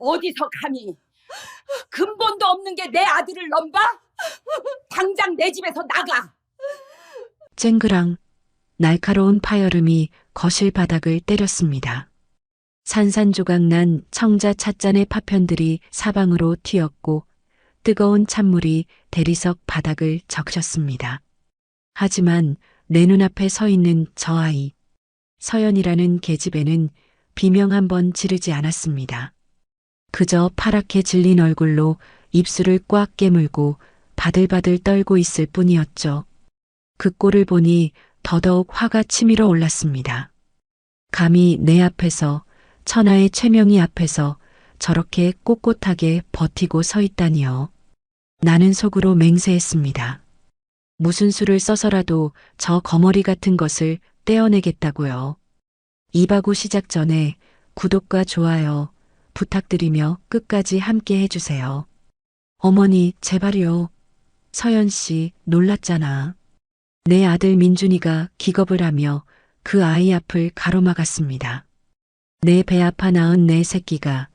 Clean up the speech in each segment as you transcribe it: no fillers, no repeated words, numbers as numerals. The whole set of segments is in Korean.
어디서 감히 근본도 없는 게 내 아들을 넘봐? 당장 내 집에서 나가. 쨍그랑 날카로운 파열음이 거실 바닥을 때렸습니다. 산산조각난 청자 찻잔의 파편들이 사방으로 튀었고 뜨거운 찬물이 대리석 바닥을 적셨습니다. 하지만 내 눈앞에 서 있는 저 아이, 서연이라는 계집애는 비명 한 번 지르지 않았습니다. 그저 파랗게 질린 얼굴로 입술을 꽉 깨물고 바들바들 떨고 있을 뿐이었죠. 그 꼴을 보니 더더욱 화가 치밀어 올랐습니다. 감히 내 앞에서, 천하의 최명희 앞에서 저렇게 꼿꼿하게 버티고 서 있다니요. 나는 속으로 맹세했습니다. 무슨 수를 써서라도 저 거머리 같은 것을 떼어내겠다고요. 이바구 시작 전에 구독과 좋아요 부탁드리며 끝까지 함께 해주세요. 어머니, 제발요. 서연 씨, 놀랐잖아. 내 아들 민준이가 기겁을 하며 그 아이 앞을 가로막았습니다. 내 배 아파 낳은 내 새끼가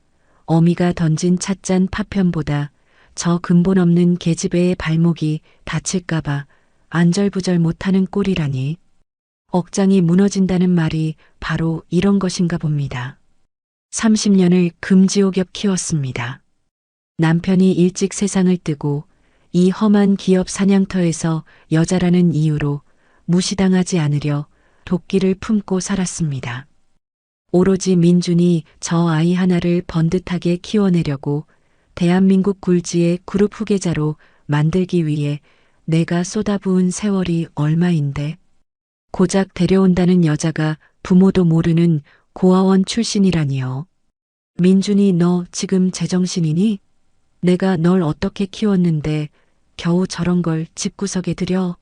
어미가 던진 찻잔 파편보다 저 근본 없는 계집애의 발목이 다칠까봐 안절부절 못하는 꼴이라니. 억장이 무너진다는 말이 바로 이런 것인가 봅니다. 30년을 금지옥엽 키웠습니다. 남편이 일찍 세상을 뜨고 이 험한 기업 사냥터에서 여자라는 이유로 무시당하지 않으려 도끼를 품고 살았습니다. 오로지 민준이 저 아이 하나를 번듯하게 키워내려고 대한민국 굴지의 그룹 후계자로 만들기 위해 내가 쏟아부은 세월이 얼마인데, 고작 데려온다는 여자가 부모도 모르는 고아원 출신이라니요. 민준이, 너 지금 제정신이니? 내가 널 어떻게 키웠는데 겨우 저런 걸 집구석에 들여?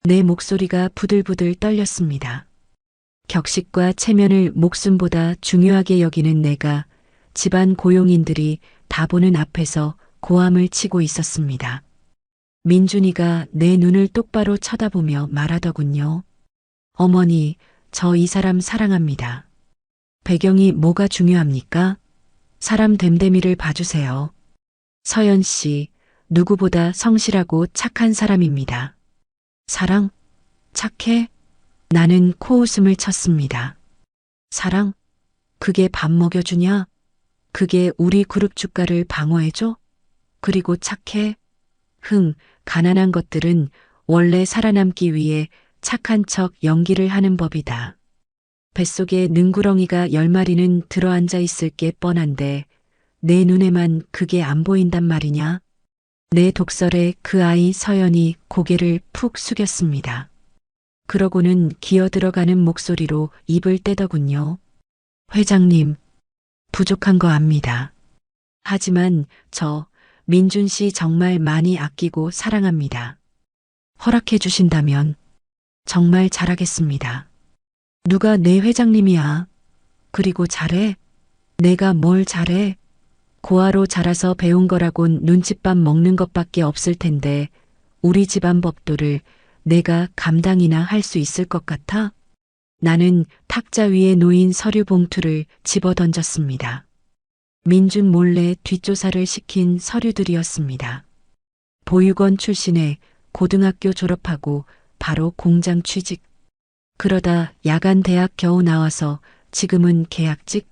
내 목소리가 부들부들 떨렸습니다. 격식과 체면을 목숨보다 중요하게 여기는 내가 집안 고용인들이 다 보는 앞에서 고함을 치고 있었습니다. 민준이가 내 눈을 똑바로 쳐다보며 말하더군요. 어머니, 저 이 사람 사랑합니다. 배경이 뭐가 중요합니까? 사람 됨됨이를 봐주세요. 서연 씨, 누구보다 성실하고 착한 사람입니다. 사랑? 착해? 나는 코웃음을 쳤습니다. 사랑? 그게 밥 먹여주냐? 그게 우리 그룹 주가를 방어해줘? 그리고 착해? 가난한 것들은 원래 살아남기 위해 착한 척 연기를 하는 법이다. 뱃속에 능구렁이가 10마리는 들어앉아 있을 게 뻔한데 내 눈에만 그게 안 보인단 말이냐? 내 독설에 그 아이 서연이 고개를 푹 숙였습니다. 그러고는 기어 들어가는 목소리로 입을 떼더군요. 회장님, 부족한 거 압니다. 하지만 저 민준 씨 정말 많이 아끼고 사랑합니다. 허락해 주신다면 정말 잘하겠습니다. 누가 내 회장님이야? 그리고 잘해? 내가 뭘 잘해? 고아로 자라서 배운 거라곤 눈칫밥 먹는 것밖에 없을 텐데 우리 집안 법도를 내가 감당이나 할 수 있을 것 같아? 나는 탁자 위에 놓인 서류 봉투를 집어 던졌습니다. 민준 몰래 뒷조사를 시킨 서류들이었습니다. 보육원 출신에 고등학교 졸업하고 바로 공장 취직. 그러다 야간 대학 겨우 나와서 지금은 계약직?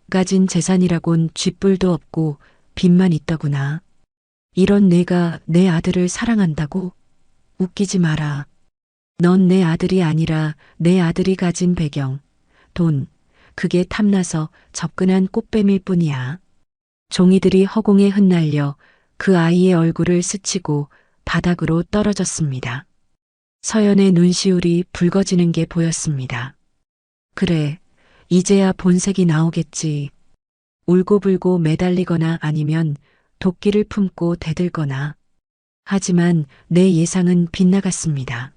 가진 재산이라곤 쥐뿔도 없고 빚만 있더구나. 이런 내가 내 아들을 사랑한다고? 웃기지 마라. 넌 내 아들이 아니라 내 아들이 가진 배경, 돈, 그게 탐나서 접근한 꽃뱀일 뿐이야. 종이들이 허공에 흩날려 그 아이의 얼굴을 스치고 바닥으로 떨어졌습니다. 서연의 눈시울이 붉어지는 게 보였습니다. 그래, 이제야 본색이 나오겠지. 울고불고 매달리거나 아니면 도끼를 품고 대들거나. 하지만 내 예상은 빗나갔습니다.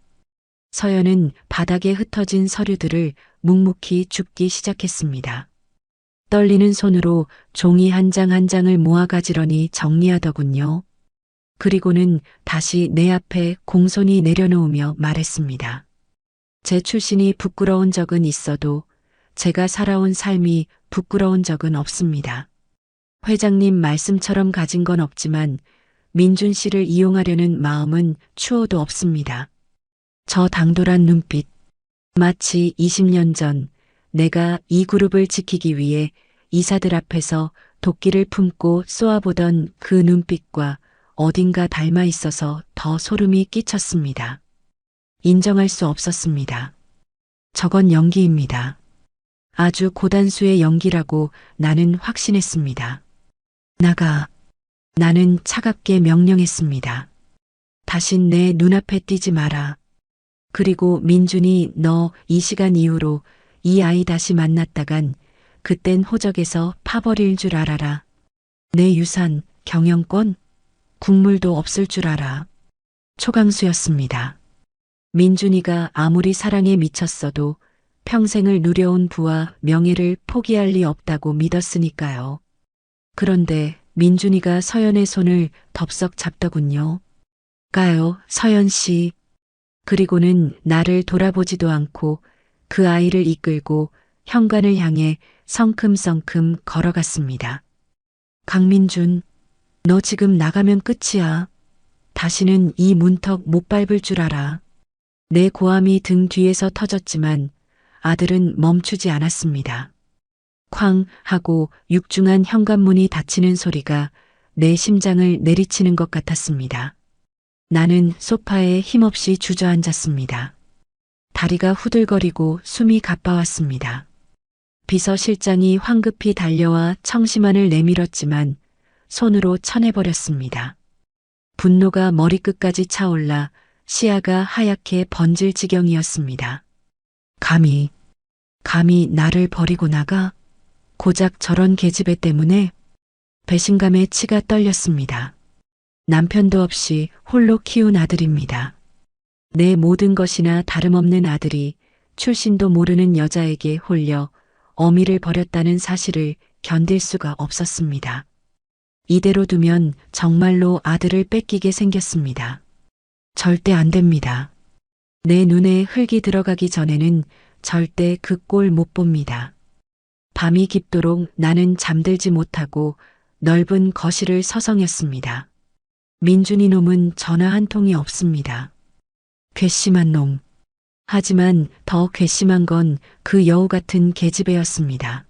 서연은 바닥에 흩어진 서류들을 묵묵히 줍기 시작했습니다. 떨리는 손으로 종이 한 장 한 장을 모아 가지런히 정리하더군요. 그리고는 다시 내 앞에 공손히 내려놓으며 말했습니다. 제 출신이 부끄러운 적은 있어도 제가 살아온 삶이 부끄러운 적은 없습니다. 회장님 말씀처럼 가진 건 없지만 민준 씨를 이용하려는 마음은 추호도 없습니다. 저 당돌한 눈빛. 마치 20년 전 내가 이 그룹을 지키기 위해 이사들 앞에서 도끼를 품고 쏘아보던 그 눈빛과 어딘가 닮아 있어서 더 소름이 끼쳤습니다. 인정할 수 없었습니다. 저건 연기입니다. 아주 고단수의 연기라고 나는 확신했습니다. 나가. 나는 차갑게 명령했습니다. 다신 내 눈앞에 띄지 마라. 그리고 민준이 너 이 시간 이후로 이 아이 다시 만났다간 그땐 호적에서 파버릴 줄 알아라. 내 유산, 경영권, 국물도 없을 줄 알아. 초강수였습니다. 민준이가 아무리 사랑에 미쳤어도 평생을 누려온 부와 명예를 포기할 리 없다고 믿었으니까요. 그런데 민준이가 서연의 손을 덥석 잡더군요. 가요, 서연 씨. 그리고는 나를 돌아보지도 않고 그 아이를 이끌고 현관을 향해 성큼성큼 걸어갔습니다. 강민준, 너 지금 나가면 끝이야. 다시는 이 문턱 못 밟을 줄 알아. 내 고함이 등 뒤에서 터졌지만 아들은 멈추지 않았습니다. 쾅 하고 육중한 현관문이 닫히는 소리가 내 심장을 내리치는 것 같았습니다. 나는 소파에 힘없이 주저앉았습니다. 다리가 후들거리고 숨이 가빠왔습니다. 비서실장이 황급히 달려와 청심환을 내밀었지만 손으로 쳐내버렸습니다. 분노가 머리끝까지 차올라 시야가 하얗게 번질 지경이었습니다. 감히 나를 버리고 나가? 고작 저런 계집애 때문에? 배신감에 치가 떨렸습니다. 남편도 없이 홀로 키운 아들입니다. 내 모든 것이나 다름없는 아들이 출신도 모르는 여자에게 홀려 어미를 버렸다는 사실을 견딜 수가 없었습니다. 이대로 두면 정말로 아들을 뺏기게 생겼습니다. 절대 안 됩니다. 내 눈에 흙이 들어가기 전에는 절대 그 꼴 못 봅니다. 밤이 깊도록 나는 잠들지 못하고 넓은 거실을 서성였습니다. 민준이 놈은 전화 한 통이 없습니다. 괘씸한 놈. 하지만 더 괘씸한 건 그 여우 같은 계집애였습니다.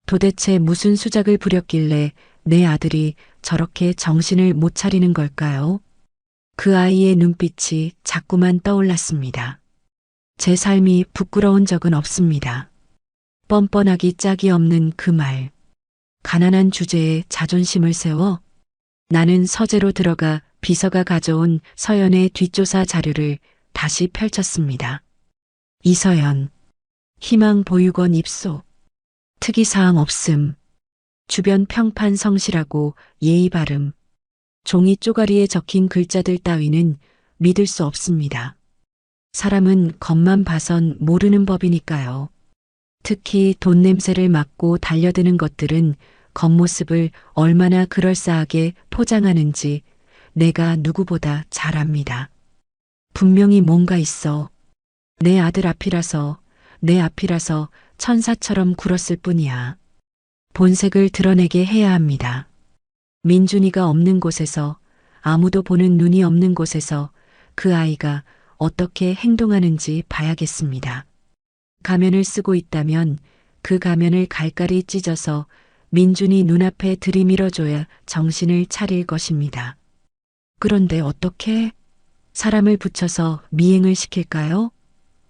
도대체 무슨 수작을 부렸길래 내 아들이 저렇게 정신을 못 차리는 걸까요? 그 아이의 눈빛이 자꾸만 떠올랐습니다. 제 삶이 부끄러운 적은 없습니다. 뻔뻔하기 짝이 없는 그 말. 가난한 주제에 자존심을 세워 나는 서재로 들어가 비서가 가져온 서연의 뒷조사 자료를 다시 펼쳤습니다. 이서연, 희망 보육원 입소, 특이사항 없음, 주변 평판 성실하고 예의 바름, 종이 쪼가리에 적힌 글자들 따위는 믿을 수 없습니다. 사람은 겉만 봐선 모르는 법이니까요. 특히 돈 냄새를 맡고 달려드는 것들은 겉모습을 얼마나 그럴싸하게 포장하는지 내가 누구보다 잘 압니다. 분명히 뭔가 있어. 내 아들 앞이라서, 내 앞이라서 천사처럼 굴었을 뿐이야. 본색을 드러내게 해야 합니다. 민준이가 없는 곳에서, 아무도 보는 눈이 없는 곳에서 그 아이가 어떻게 행동하는지 봐야겠습니다. 가면을 쓰고 있다면 그 가면을 갈갈이 찢어서 민준이 눈앞에 들이밀어줘야 정신을 차릴 것입니다. 그런데 어떻게 사람을 붙여서 미행을 시킬까요?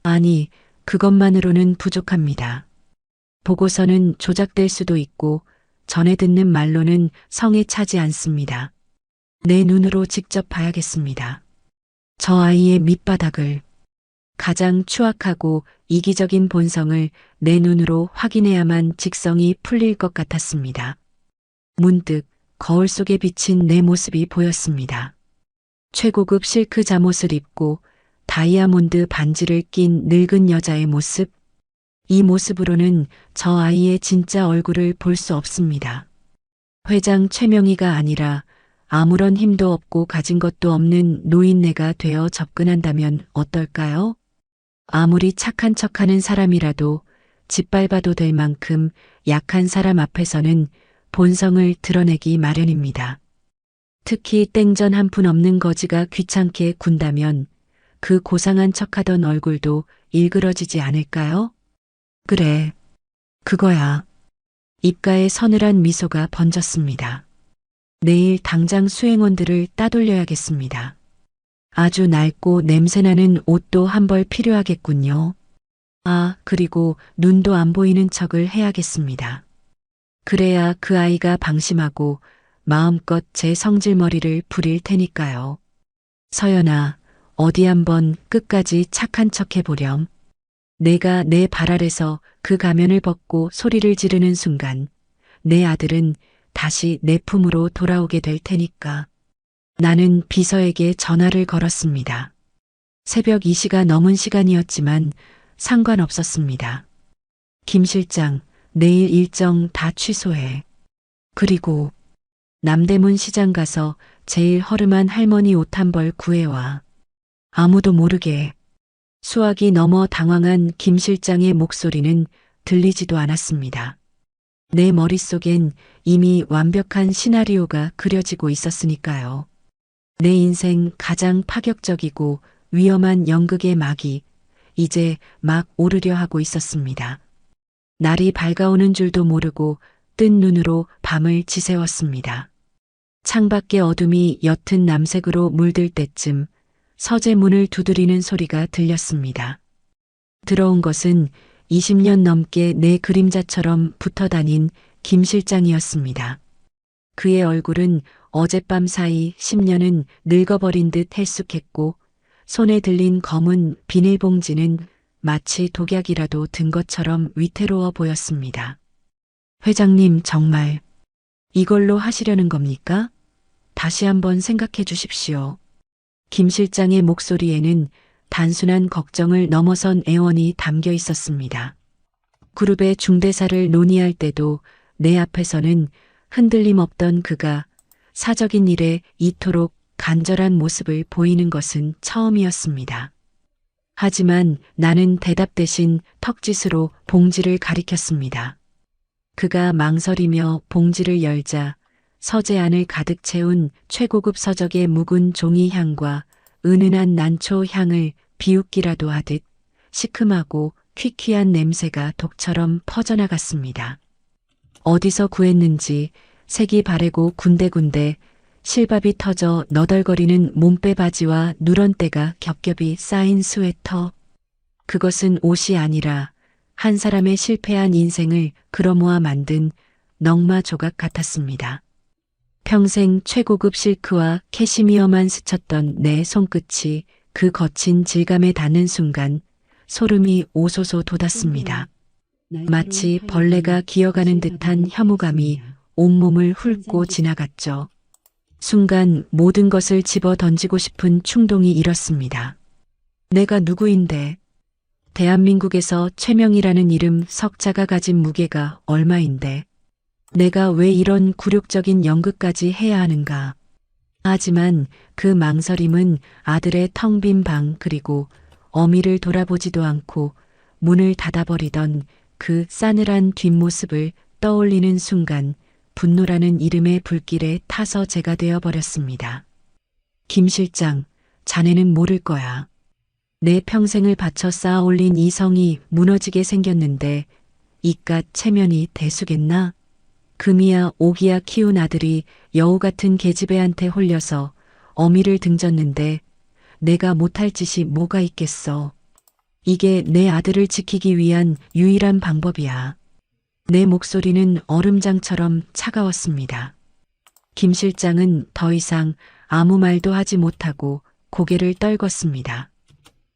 아니, 그것만으로는 부족합니다. 보고서는 조작될 수도 있고 전해 듣는 말로는 성에 차지 않습니다. 내 눈으로 직접 봐야겠습니다. 저 아이의 밑바닥을, 가장 추악하고 이기적인 본성을 내 눈으로 확인해야만 직성이 풀릴 것 같았습니다. 문득 거울 속에 비친 내 모습이 보였습니다. 최고급 실크 잠옷을 입고 다이아몬드 반지를 낀 늙은 여자의 모습. 이 모습으로는 저 아이의 진짜 얼굴을 볼 수 없습니다. 회장 최명희가 아니라 아무런 힘도 없고 가진 것도 없는 노인네가 되어 접근한다면 어떨까요? 아무리 착한 척하는 사람이라도 짓밟아도 될 만큼 약한 사람 앞에서는 본성을 드러내기 마련입니다. 특히 땡전 한 푼 없는 거지가 귀찮게 군다면 그 고상한 척하던 얼굴도 일그러지지 않을까요? 그래, 그거야. 입가에 서늘한 미소가 번졌습니다. 내일 당장 수행원들을 따돌려야겠습니다. 아주 낡고 냄새나는 옷도 한 벌 필요하겠군요. 아, 그리고 눈도 안 보이는 척을 해야겠습니다. 그래야 그 아이가 방심하고 마음껏 제 성질머리를 부릴 테니까요. 서연아, 어디 한번 끝까지 착한 척 해보렴. 내가 내 발 아래서 그 가면을 벗고 소리를 지르는 순간 내 아들은 다시 내 품으로 돌아오게 될 테니까. 나는 비서에게 전화를 걸었습니다. 새벽 2시가 넘은 시간이었지만 상관없었습니다. 김 실장, 내일 일정 다 취소해. 그리고 남대문 시장 가서 제일 허름한 할머니 옷 한 벌 구해와. 아무도 모르게. 수학이 넘어 당황한 김 실장의 목소리는 들리지도 않았습니다. 내 머릿속엔 이미 완벽한 시나리오가 그려지고 있었으니까요. 내 인생 가장 파격적이고 위험한 연극의 막이 이제 막 오르려 하고 있었습니다. 날이 밝아오는 줄도 모르고 뜬 눈으로 밤을 지새웠습니다. 창밖의 어둠이 옅은 남색으로 물들 때쯤 서재 문을 두드리는 소리가 들렸습니다. 들어온 것은 20년 넘게 내 그림자처럼 붙어 다닌 김 실장이었습니다. 그의 얼굴은 어젯밤 사이 10년은 늙어버린 듯 헬쑥했고 손에 들린 검은 비닐봉지는 마치 독약이라도 든 것처럼 위태로워 보였습니다. 회장님, 정말 이걸로 하시려는 겁니까? 다시 한번 생각해 주십시오. 김 실장의 목소리에는 단순한 걱정을 넘어선 애원이 담겨 있었습니다. 그룹의 중대사를 논의할 때도 내 앞에서는 흔들림 없던 그가 사적인 일에 이토록 간절한 모습을 보이는 것은 처음이었습니다. 하지만 나는 대답 대신 턱짓으로 봉지를 가리켰습니다. 그가 망설이며 봉지를 열자 서재 안을 가득 채운 최고급 서적의 묵은 종이 향과 은은한 난초 향을 비웃기라도 하듯 시큼하고 퀴퀴한 냄새가 독처럼 퍼져나갔습니다. 어디서 구했는지 색이 바래고 군데군데 실밥이 터져 너덜거리는 몸빼 바지와 누런 때가 겹겹이 쌓인 스웨터. 그것은 옷이 아니라 한 사람의 실패한 인생을 끌어모아 만든 넝마 조각 같았습니다. 평생 최고급 실크와 캐시미어만 스쳤던 내 손끝이 그 거친 질감에 닿는 순간 소름이 오소소 돋았습니다. 마치 벌레가 기어가는 듯한 혐오감이 온몸을 훑고 지나갔죠. 순간 모든 것을 집어 던지고 싶은 충동이 일었습니다. 내가 누구인데? 대한민국에서 최명이라는 이름 석자가 가진 무게가 얼마인데? 내가 왜 이런 굴욕적인 연극까지 해야 하는가? 하지만 그 망설임은 아들의 텅 빈 방 그리고 어미를 돌아보지도 않고 문을 닫아버리던 그 싸늘한 뒷모습을 떠올리는 순간 분노라는 이름의 불길에 타서 제가 되어버렸습니다. 김 실장, 자네는 모를 거야. 내 평생을 바쳐 쌓아 올린 이 성이 무너지게 생겼는데 이깟 체면이 대수겠나? 금이야 오기야 키운 아들이 여우 같은 계집애한테 홀려서 어미를 등졌는데 내가 못할 짓이 뭐가 있겠어. 이게 내 아들을 지키기 위한 유일한 방법이야. 내 목소리는 얼음장처럼 차가웠습니다. 김 실장은 더 이상 아무 말도 하지 못하고 고개를 떨궜습니다.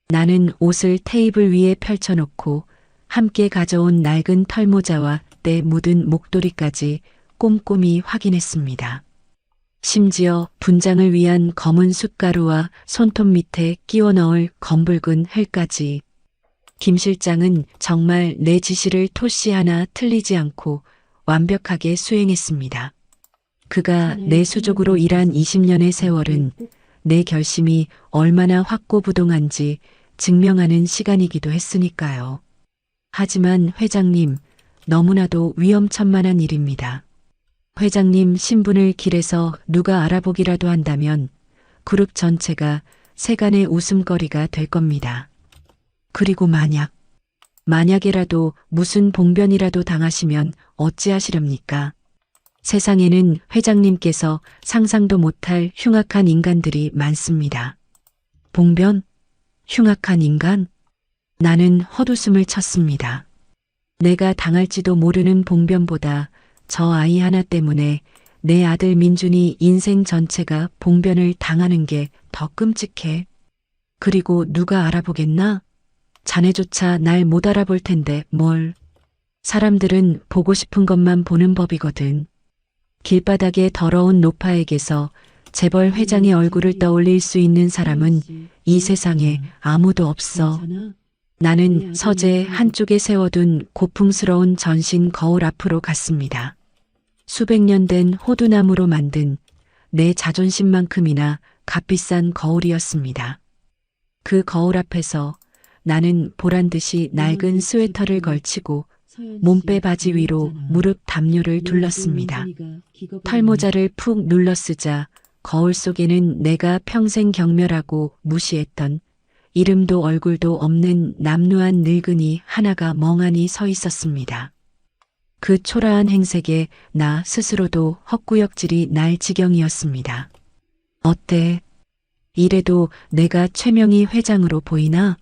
나는 옷을 테이블 위에 펼쳐놓고 함께 가져온 낡은 털모자와 때 묻은 목도리까지 꼼꼼히 확인했습니다. 심지어 분장을 위한 검은 숯가루와 손톱 밑에 끼워 넣을 검붉은 흙까지. 김 실장은 정말 내 지시를 토씨 하나 틀리지 않고 완벽하게 수행했습니다. 그가 내 수족으로 일한 20년의 세월은 내 결심이 얼마나 확고부동한지 증명하는 시간이기도 했으니까요. 하지만 회장님, 너무나도 위험천만한 일입니다. 회장님 신분을 길에서 누가 알아보기라도 한다면 그룹 전체가 세간의 웃음거리가 될 겁니다. 그리고 만약에라도 무슨 봉변이라도 당하시면 어찌하시렵니까? 세상에는 회장님께서 상상도 못할 흉악한 인간들이 많습니다. 봉변? 흉악한 인간? 나는 헛웃음을 쳤습니다. 내가 당할지도 모르는 봉변보다 저 아이 하나 때문에 내 아들 민준이 인생 전체가 봉변을 당하는 게 더 끔찍해. 그리고 누가 알아보겠나? 자네조차 날 못 알아볼 텐데 뭘. 사람들은 보고 싶은 것만 보는 법이거든. 길바닥의 더러운 노파에게서 재벌 회장의 얼굴을 떠올릴 수 있는 사람은 이 세상에 아무도 없어. 나는 서재 한쪽에 세워둔 고풍스러운 전신 거울 앞으로 갔습니다. 수백 년 된 호두나무로 만든 내 자존심만큼이나 값비싼 거울이었습니다. 그 거울 앞에서 나는 보란듯이 낡은 스웨터를 걸치고 몸빼 바지 위로 무릎 담요를 둘렀습니다. 털모자를 푹 눌러 쓰자 거울 속에는 내가 평생 경멸하고 무시했던 이름도 얼굴도 없는 남루한 늙은이 하나가 멍하니 서 있었습니다. 그 초라한 행색에 나 스스로도 헛구역질이 날 지경이었습니다. 어때? 이래도 내가 최명희 회장으로 보이나?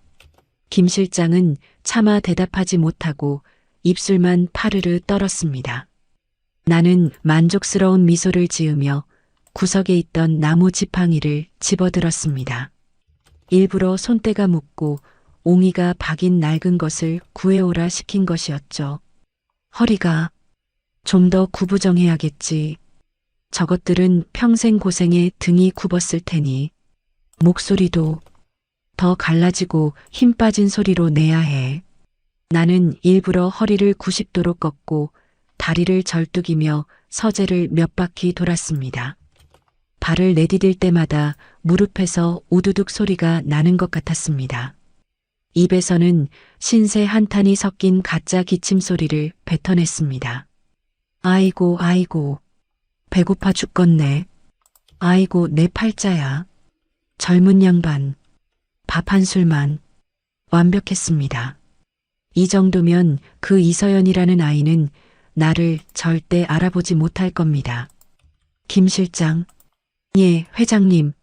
김 실장은 차마 대답하지 못하고 입술만 파르르 떨었습니다. 나는 만족스러운 미소를 지으며 구석에 있던 나무 지팡이를 집어들었습니다. 일부러 손때가 묻고 옹이가 박인 낡은 것을 구해오라 시킨 것이었죠. 허리가 좀 더 구부정해야겠지. 저것들은 평생 고생에 등이 굽었을 테니 목소리도 더 갈라지고 힘 빠진 소리로 내야 해. 나는 일부러 허리를 90도로 꺾고 다리를 절뚝이며 서재를 몇 바퀴 돌았습니다. 발을 내디딜 때마다 무릎에서 우두둑 소리가 나는 것 같았습니다. 입에서는 신세 한탄이 섞인 가짜 기침 소리를 뱉어냈습니다. 아이고 아이고 배고파 죽겠네. 아이고 내 팔자야. 젊은 양반. 밥 한 술만. 완벽했습니다. 이 정도면 그 이서연이라는 아이는 나를 절대 알아보지 못할 겁니다. 김 실장. 예, 회장님.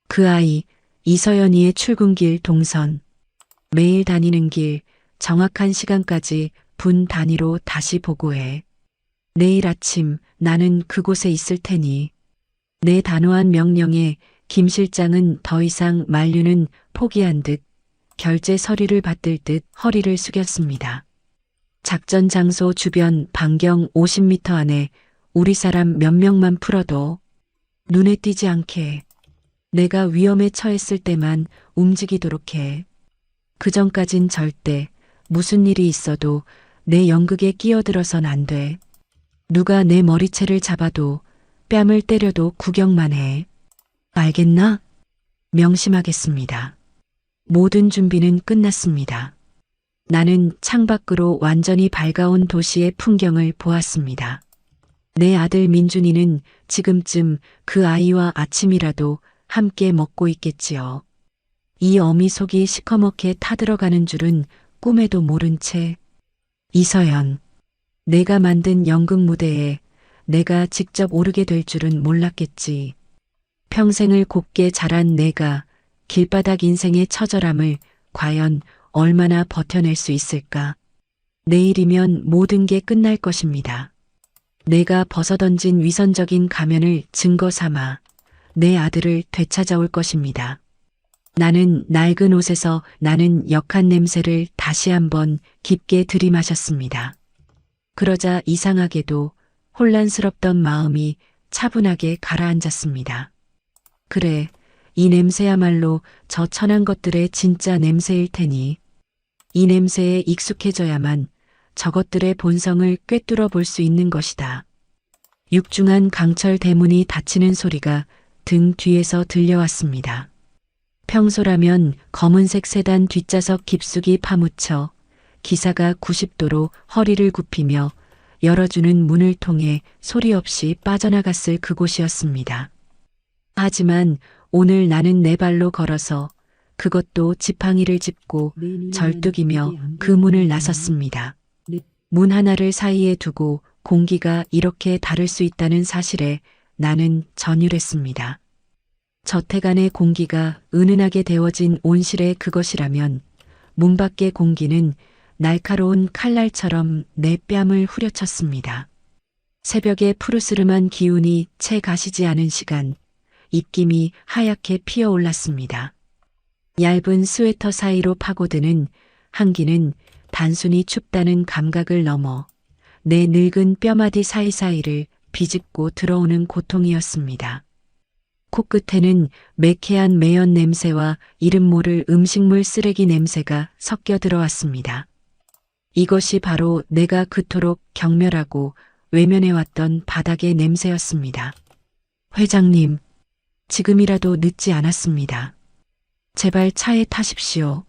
그 아이 이서연이의 출근길 동선. 매일 다니는 길 정확한 시간까지 분 단위로 다시 보고해. 내일 아침 나는 그곳에 있을 테니. 내 단호한 명령에 김 실장은 더 이상 만류는 포기한 듯 결제 서류를 받들 듯 허리를 숙였습니다. 작전 장소 주변 반경 50m 안에 우리 사람 몇 명만 풀어도 눈에 띄지 않게 내가 위험에 처했을 때만 움직이도록 해. 그전까진 절대 무슨 일이 있어도 내 연극에 끼어들어선 안 돼. 누가 내 머리채를 잡아도 뺨을 때려도 구경만 해. 알겠나? 명심하겠습니다. 모든 준비는 끝났습니다. 나는 창밖으로 완전히 밝아온 도시의 풍경을 보았습니다. 내 아들 민준이는 지금쯤 그 아이와 아침이라도 함께 먹고 있겠지요. 이 어미 속이 시커멓게 타들어가는 줄은 꿈에도 모른 채. 이서연. 내가 만든 연극 무대에 내가 직접 오르게 될 줄은 몰랐겠지. 평생을 곱게 자란 내가 길바닥 인생의 처절함을 과연 얼마나 버텨낼 수 있을까. 내일이면 모든 게 끝날 것입니다. 내가 벗어던진 위선적인 가면을 증거 삼아 내 아들을 되찾아올 것입니다. 나는 낡은 옷에서 나는 역한 냄새를 다시 한번 깊게 들이마셨습니다. 그러자 이상하게도 혼란스럽던 마음이 차분하게 가라앉았습니다. 그래, 이 냄새야말로 저 천한 것들의 진짜 냄새일 테니 이 냄새에 익숙해져야만 저것들의 본성을 꿰뚫어 볼 수 있는 것이다. 육중한 강철 대문이 닫히는 소리가 등 뒤에서 들려왔습니다. 평소라면 검은색 세단 뒷좌석 깊숙이 파묻혀 기사가 90도로 허리를 굽히며 열어주는 문을 통해 소리 없이 빠져나갔을 그곳이었습니다. 하지만 오늘 나는 내 발로 걸어서 그것도 지팡이를 짚고 절뚝이며 그 문을 나섰습니다. 문 하나를 사이에 두고 공기가 이렇게 다를 수 있다는 사실에 나는 전율했습니다. 저택 안의 공기가 은은하게 데워진 온실의 그것이라면 문 밖의 공기는 날카로운 칼날처럼 내 뺨을 후려쳤습니다. 새벽의 푸르스름한 기운이 채 가시지 않은 시간, 입김이 하얗게 피어올랐습니다. 얇은 스웨터 사이로 파고드는 한기는 단순히 춥다는 감각을 넘어 내 늙은 뼈마디 사이사이를 비집고 들어오는 고통이었습니다. 코끝에는 매캐한 매연 냄새와 이름 모를 음식물 쓰레기 냄새가 섞여 들어왔습니다. 이것이 바로 내가 그토록 경멸하고 외면해왔던 바닥의 냄새였습니다. 회장님, 지금이라도 늦지 않았습니다. 제발 차에 타십시오.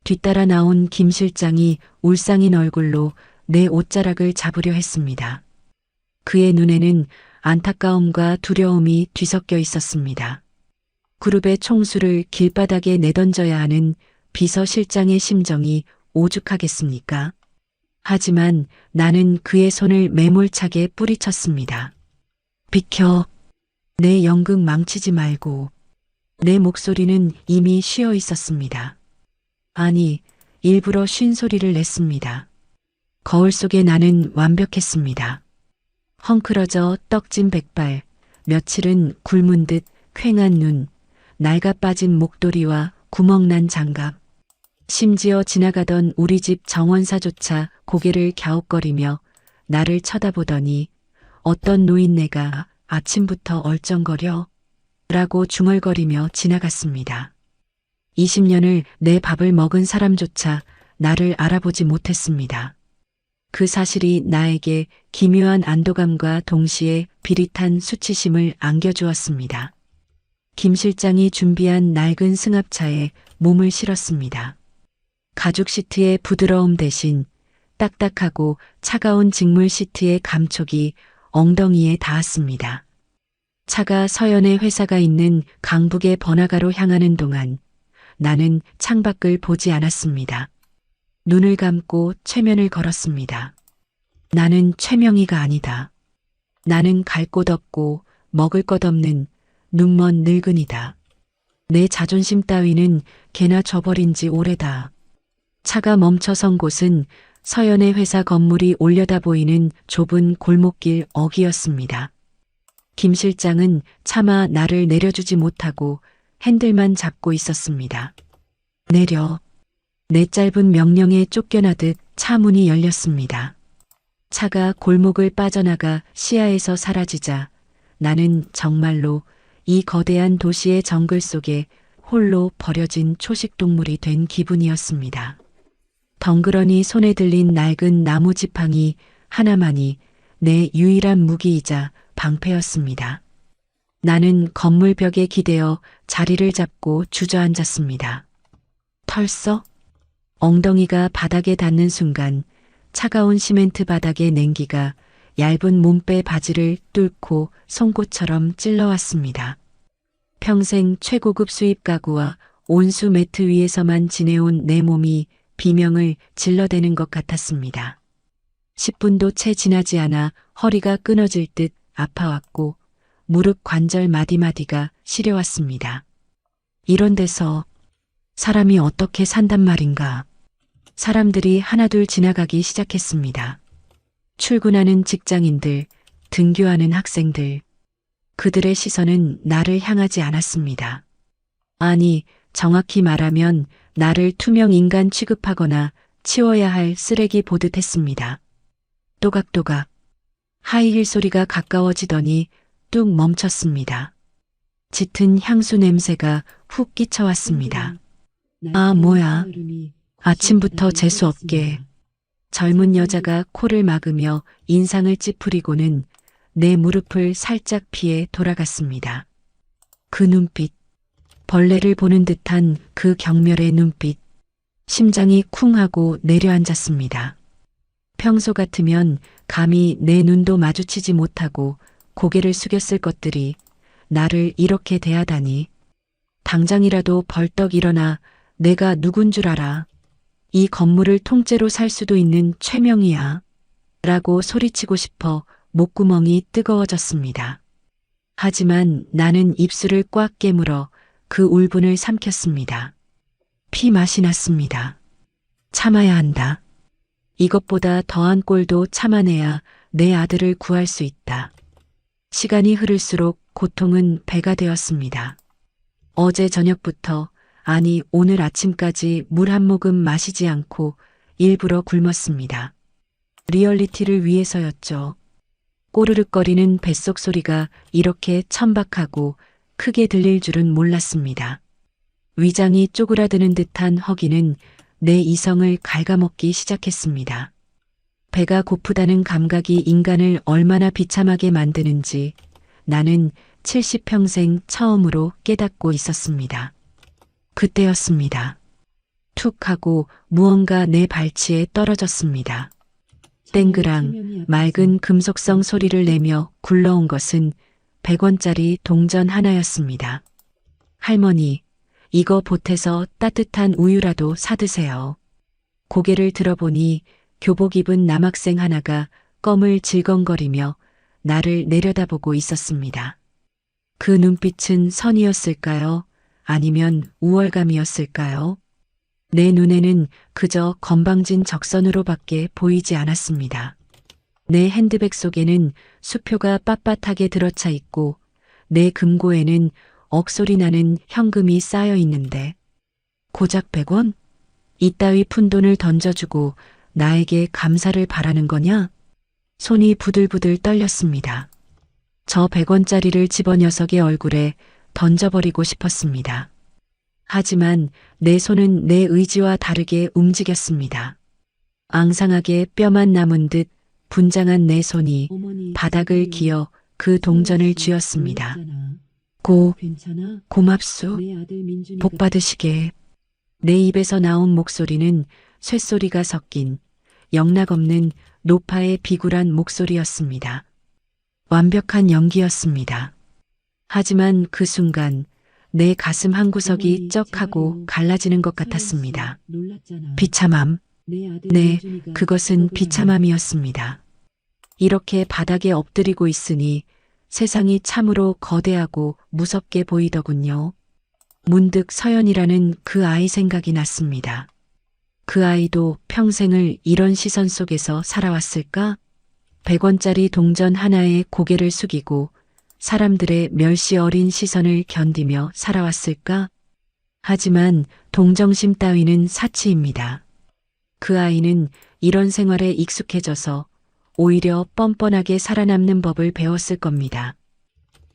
뒤따라 나온 김 실장이 울상인 얼굴로 내 옷자락을 잡으려 했습니다. 그의 눈에는 안타까움과 두려움이 뒤섞여 있었습니다. 그룹의 총수를 길바닥에 내던져야 하는 비서실장의 심정이 오죽하겠습니까? 하지만 나는 그의 손을 매몰차게 뿌리쳤습니다. 비켜. 내 연극 망치지 말고. 내 목소리는 이미 쉬어 있었습니다. 아니, 일부러 쉰 소리를 냈습니다. 거울 속에 나는 완벽했습니다. 헝클어져 떡진 백발, 며칠은 굶은 듯 퀭한 눈, 낡아 빠진 목도리와 구멍난 장갑. 심지어 지나가던 우리 집 정원사조차 고개를 갸웃거리며 나를 쳐다보더니 어떤 노인네가 아침부터 얼쩡거려? 라고 중얼거리며 지나갔습니다. 20년을 내 밥을 먹은 사람조차 나를 알아보지 못했습니다. 그 사실이 나에게 기묘한 안도감과 동시에 비릿한 수치심을 안겨주었습니다. 김 실장이 준비한 낡은 승합차에 몸을 실었습니다. 가죽 시트의 부드러움 대신 딱딱하고 차가운 직물 시트의 감촉이 엉덩이에 닿았습니다. 차가 서연의 회사가 있는 강북의 번화가로 향하는 동안 나는 창밖을 보지 않았습니다. 눈을 감고 최면을 걸었습니다. 나는 최명희가 아니다. 나는 갈 곳 없고 먹을 것 없는 눈먼 늙은이다. 내 자존심 따위는 개나 줘버린 지 오래다. 차가 멈춰선 곳은 서연의 회사 건물이 올려다 보이는 좁은 골목길 어귀였습니다. 김 실장은 차마 나를 내려주지 못하고 핸들만 잡고 있었습니다. 내려. 내 짧은 명령에 쫓겨나듯 차 문이 열렸습니다. 차가 골목을 빠져나가 시야에서 사라지자 나는 정말로 이 거대한 도시의 정글 속에 홀로 버려진 초식동물이 된 기분이었습니다. 덩그러니 손에 들린 낡은 나무 지팡이 하나만이 내 유일한 무기이자 방패였습니다. 나는 건물 벽에 기대어 자리를 잡고 주저앉았습니다. 털썩? 엉덩이가 바닥에 닿는 순간 차가운 시멘트 바닥의 냉기가 얇은 몸빼 바지를 뚫고 송곳처럼 찔러왔습니다. 평생 최고급 수입 가구와 온수 매트 위에서만 지내온 내 몸이 비명을 질러대는 것 같았습니다. 10분도 채 지나지 않아 허리가 끊어질 듯 아파왔고 무릎 관절 마디마디가 시려왔습니다. 이런 데서 사람이 어떻게 산단 말인가. 사람들이 하나둘 지나가기 시작했습니다. 출근하는 직장인들, 등교하는 학생들. 그들의 시선은 나를 향하지 않았습니다. 아니, 정확히 말하면 나를 투명 인간 취급하거나 치워야 할 쓰레기 보듯 했습니다. 또각또각. 하이힐 소리가 가까워지더니 뚝 멈췄습니다. 짙은 향수 냄새가 훅 끼쳐왔습니다. 아, 뭐야. 아침부터 재수 없게. 젊은 여자가 코를 막으며 인상을 찌푸리고는 내 무릎을 살짝 피해 돌아갔습니다. 그 눈빛, 벌레를 보는 듯한 그 경멸의 눈빛, 심장이 쿵 하고 내려앉았습니다. 평소 같으면 감히 내 눈도 마주치지 못하고 고개를 숙였을 것들이 나를 이렇게 대하다니. 당장이라도 벌떡 일어나 내가 누군 줄 알아. 이 건물을 통째로 살 수도 있는 최명이야. 라고 소리치고 싶어 목구멍이 뜨거워졌습니다. 하지만 나는 입술을 꽉 깨물어 그 울분을 삼켰습니다. 피 맛이 났습니다. 참아야 한다. 이것보다 더한 꼴도 참아내야 내 아들을 구할 수 있다. 시간이 흐를수록 고통은 배가 되었습니다. 어제 저녁부터, 아니 오늘 아침까지 물 한 모금 마시지 않고 일부러 굶었습니다. 리얼리티를 위해서였죠. 꼬르륵거리는 뱃속 소리가 이렇게 천박하고 크게 들릴 줄은 몰랐습니다. 위장이 쪼그라드는 듯한 허기는 내 이성을 갉아먹기 시작했습니다. 배가 고프다는 감각이 인간을 얼마나 비참하게 만드는지 나는 70평생 처음으로 깨닫고 있었습니다. 그때였습니다. 툭 하고 무언가 내 발치에 떨어졌습니다. 땡그랑 맑은 금속성 소리를 내며 굴러온 것은 100원짜리 동전 하나였습니다. 할머니, 이거 보태서 따뜻한 우유라도 사드세요. 고개를 들어보니 교복 입은 남학생 하나가 껌을 질겅거리며 나를 내려다보고 있었습니다. 그 눈빛은 선이었을까요? 아니면 우월감이었을까요? 내 눈에는 그저 건방진 적선으로밖에 보이지 않았습니다. 내 핸드백 속에는 수표가 빳빳하게 들어차 있고 내 금고에는 억소리 나는 현금이 쌓여 있는데 고작 100원? 이따위 푼돈을 던져주고 나에게 감사를 바라는 거냐? 손이 부들부들 떨렸습니다. 저 100원짜리를 집어 녀석의 얼굴에 던져버리고 싶었습니다. 하지만 내 손은 내 의지와 다르게 움직였습니다. 앙상하게 뼈만 남은 듯 분장한 내 손이 바닥을 기어 그 동전을 쥐었습니다. 고맙소. 복 받으시게. 내 입에서 나온 목소리는 쇳소리가 섞인 영락없는 노파의 비굴한 목소리였습니다. 완벽한 연기였습니다. 하지만 그 순간 내 가슴 한구석이 쩍하고 갈라지는 것 같았습니다. 비참함. 네, 그것은 비참함이었습니다. 이렇게 바닥에 엎드리고 있으니 세상이 참으로 거대하고 무섭게 보이더군요. 문득 서연이라는 그 아이 생각이 났습니다. 그 아이도 평생을 이런 시선 속에서 살아왔을까? 100원짜리 동전 하나에 고개를 숙이고 사람들의 멸시 어린 시선을 견디며 살아왔을까? 하지만 동정심 따위는 사치입니다. 그 아이는 이런 생활에 익숙해져서 오히려 뻔뻔하게 살아남는 법을 배웠을 겁니다.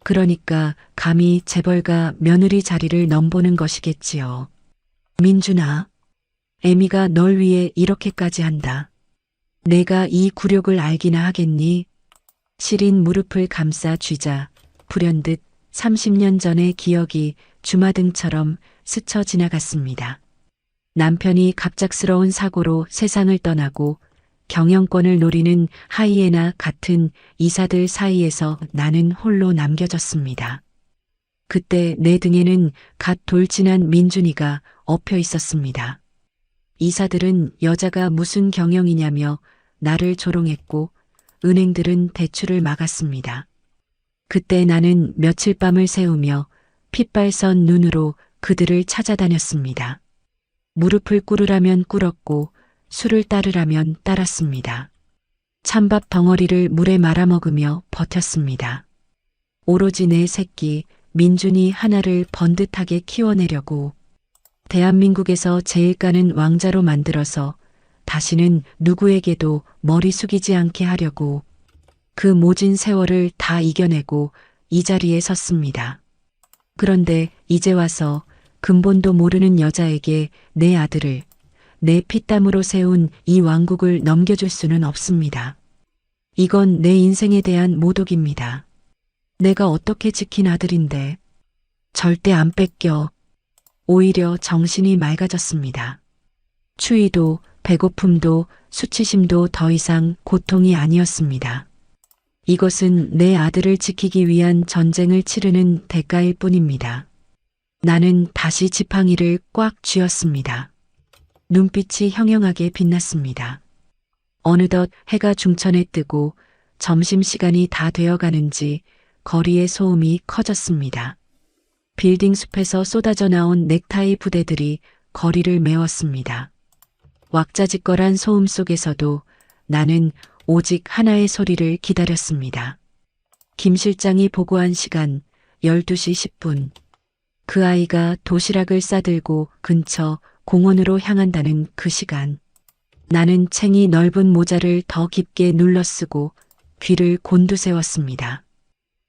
그러니까 감히 재벌가 며느리 자리를 넘보는 것이겠지요. 민준아, 애미가 널 위해 이렇게까지 한다. 내가 이 굴욕을 알기나 하겠니? 시린 무릎을 감싸 쥐자 불현듯 30년 전의 기억이 주마등처럼 스쳐 지나갔습니다. 남편이 갑작스러운 사고로 세상을 떠나고 경영권을 노리는 하이에나 같은 이사들 사이에서 나는 홀로 남겨졌습니다. 그때 내 등에는 갓 돌진한 민준이가 엎여 있었습니다. 이사들은 여자가 무슨 경영이냐며 나를 조롱했고 은행들은 대출을 막았습니다. 그때 나는 며칠 밤을 새우며 핏발선 눈으로 그들을 찾아다녔습니다. 무릎을 꿇으라면 꿇었고 술을 따르라면 따랐습니다. 찬밥 덩어리를 물에 말아먹으며 버텼습니다. 오로지 내 새끼 민준이 하나를 번듯하게 키워내려고 대한민국에서 제일 가는 왕자로 만들어서 다시는 누구에게도 머리 숙이지 않게 하려고 그 모진 세월을 다 이겨내고 이 자리에 섰습니다. 그런데 이제 와서 근본도 모르는 여자에게 내 아들을 내 피땀으로 세운 이 왕국을 넘겨줄 수는 없습니다. 이건 내 인생에 대한 모독입니다. 내가 어떻게 지킨 아들인데 절대 안 뺏겨. 오히려 정신이 맑아졌습니다. 추위도 배고픔도 수치심도 더 이상 고통이 아니었습니다. 이것은 내 아들을 지키기 위한 전쟁을 치르는 대가일 뿐입니다. 나는 다시 지팡이를 꽉 쥐었습니다. 눈빛이 형형하게 빛났습니다. 어느덧 해가 중천에 뜨고 점심시간이 다 되어가는지 거리의 소음이 커졌습니다. 빌딩 숲에서 쏟아져 나온 넥타이 부대들이 거리를 메웠습니다. 왁자지껄한 소음 속에서도 나는 오직 하나의 소리를 기다렸습니다. 김 실장이 보고한 시간 12시 10분. 그 아이가 도시락을 싸들고 근처 공원으로 향한다는 그 시간. 나는 챙이 넓은 모자를 더 깊게 눌러쓰고 귀를 곤두세웠습니다.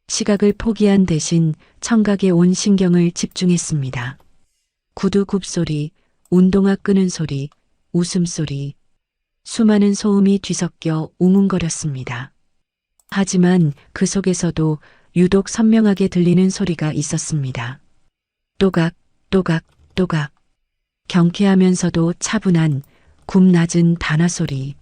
시각을 포기한 대신 청각에 온 신경을 집중했습니다. 구두 굽소리, 운동화 끄는 소리, 웃음소리, 수많은 소음이 뒤섞여 웅웅거렸습니다. 하지만 그 속에서도 유독 선명하게 들리는 소리가 있었습니다. 또각, 또각, 또각. 경쾌하면서도 차분한 굽 낮은 단화 소리.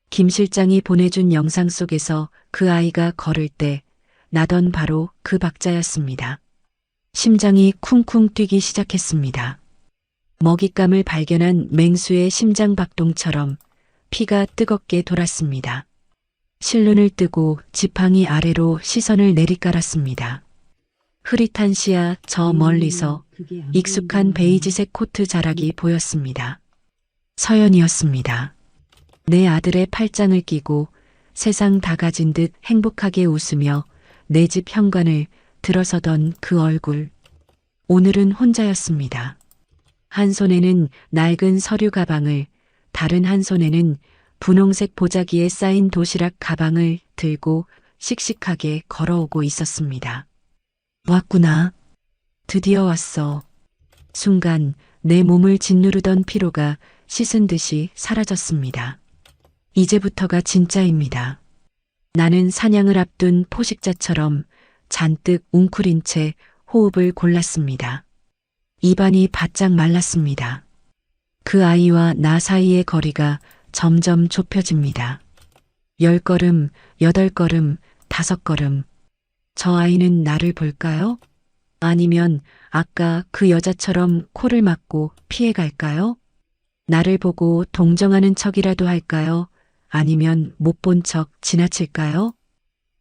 김 실장이 보내준 영상 속에서 그 아이가 걸을 때 나던 바로 그 박자였습니다. 심장이 쿵쿵 뛰기 시작했습니다. 먹잇감을 발견한 맹수의 심장 박동처럼 피가 뜨겁게 돌았습니다. 실눈을 뜨고 지팡이 아래로 시선을 내리깔았습니다. 흐릿한 시야 저 멀리서 익숙한 베이지색 코트 자락이 보였습니다. 서연이었습니다. 내 아들의 팔짱을 끼고 세상 다 가진 듯 행복하게 웃으며 내 집 현관을 들어서던 그 얼굴. 오늘은 혼자였습니다. 한 손에는 낡은 서류 가방을, 다른 한 손에는 분홍색 보자기에 쌓인 도시락 가방을 들고 씩씩하게 걸어오고 있었습니다. 왔구나. 드디어 왔어. 순간 내 몸을 짓누르던 피로가 씻은 듯이 사라졌습니다. 이제부터가 진짜입니다. 나는 사냥을 앞둔 포식자처럼 잔뜩 웅크린 채 호흡을 골랐습니다. 입안이 바짝 말랐습니다. 그 아이와 나 사이의 거리가 점점 좁혀집니다. 10걸음, 8걸음, 5걸음. 저 아이는 나를 볼까요? 아니면 아까 그 여자처럼 코를 막고 피해갈까요? 나를 보고 동정하는 척이라도 할까요? 아니면 못 본 척 지나칠까요?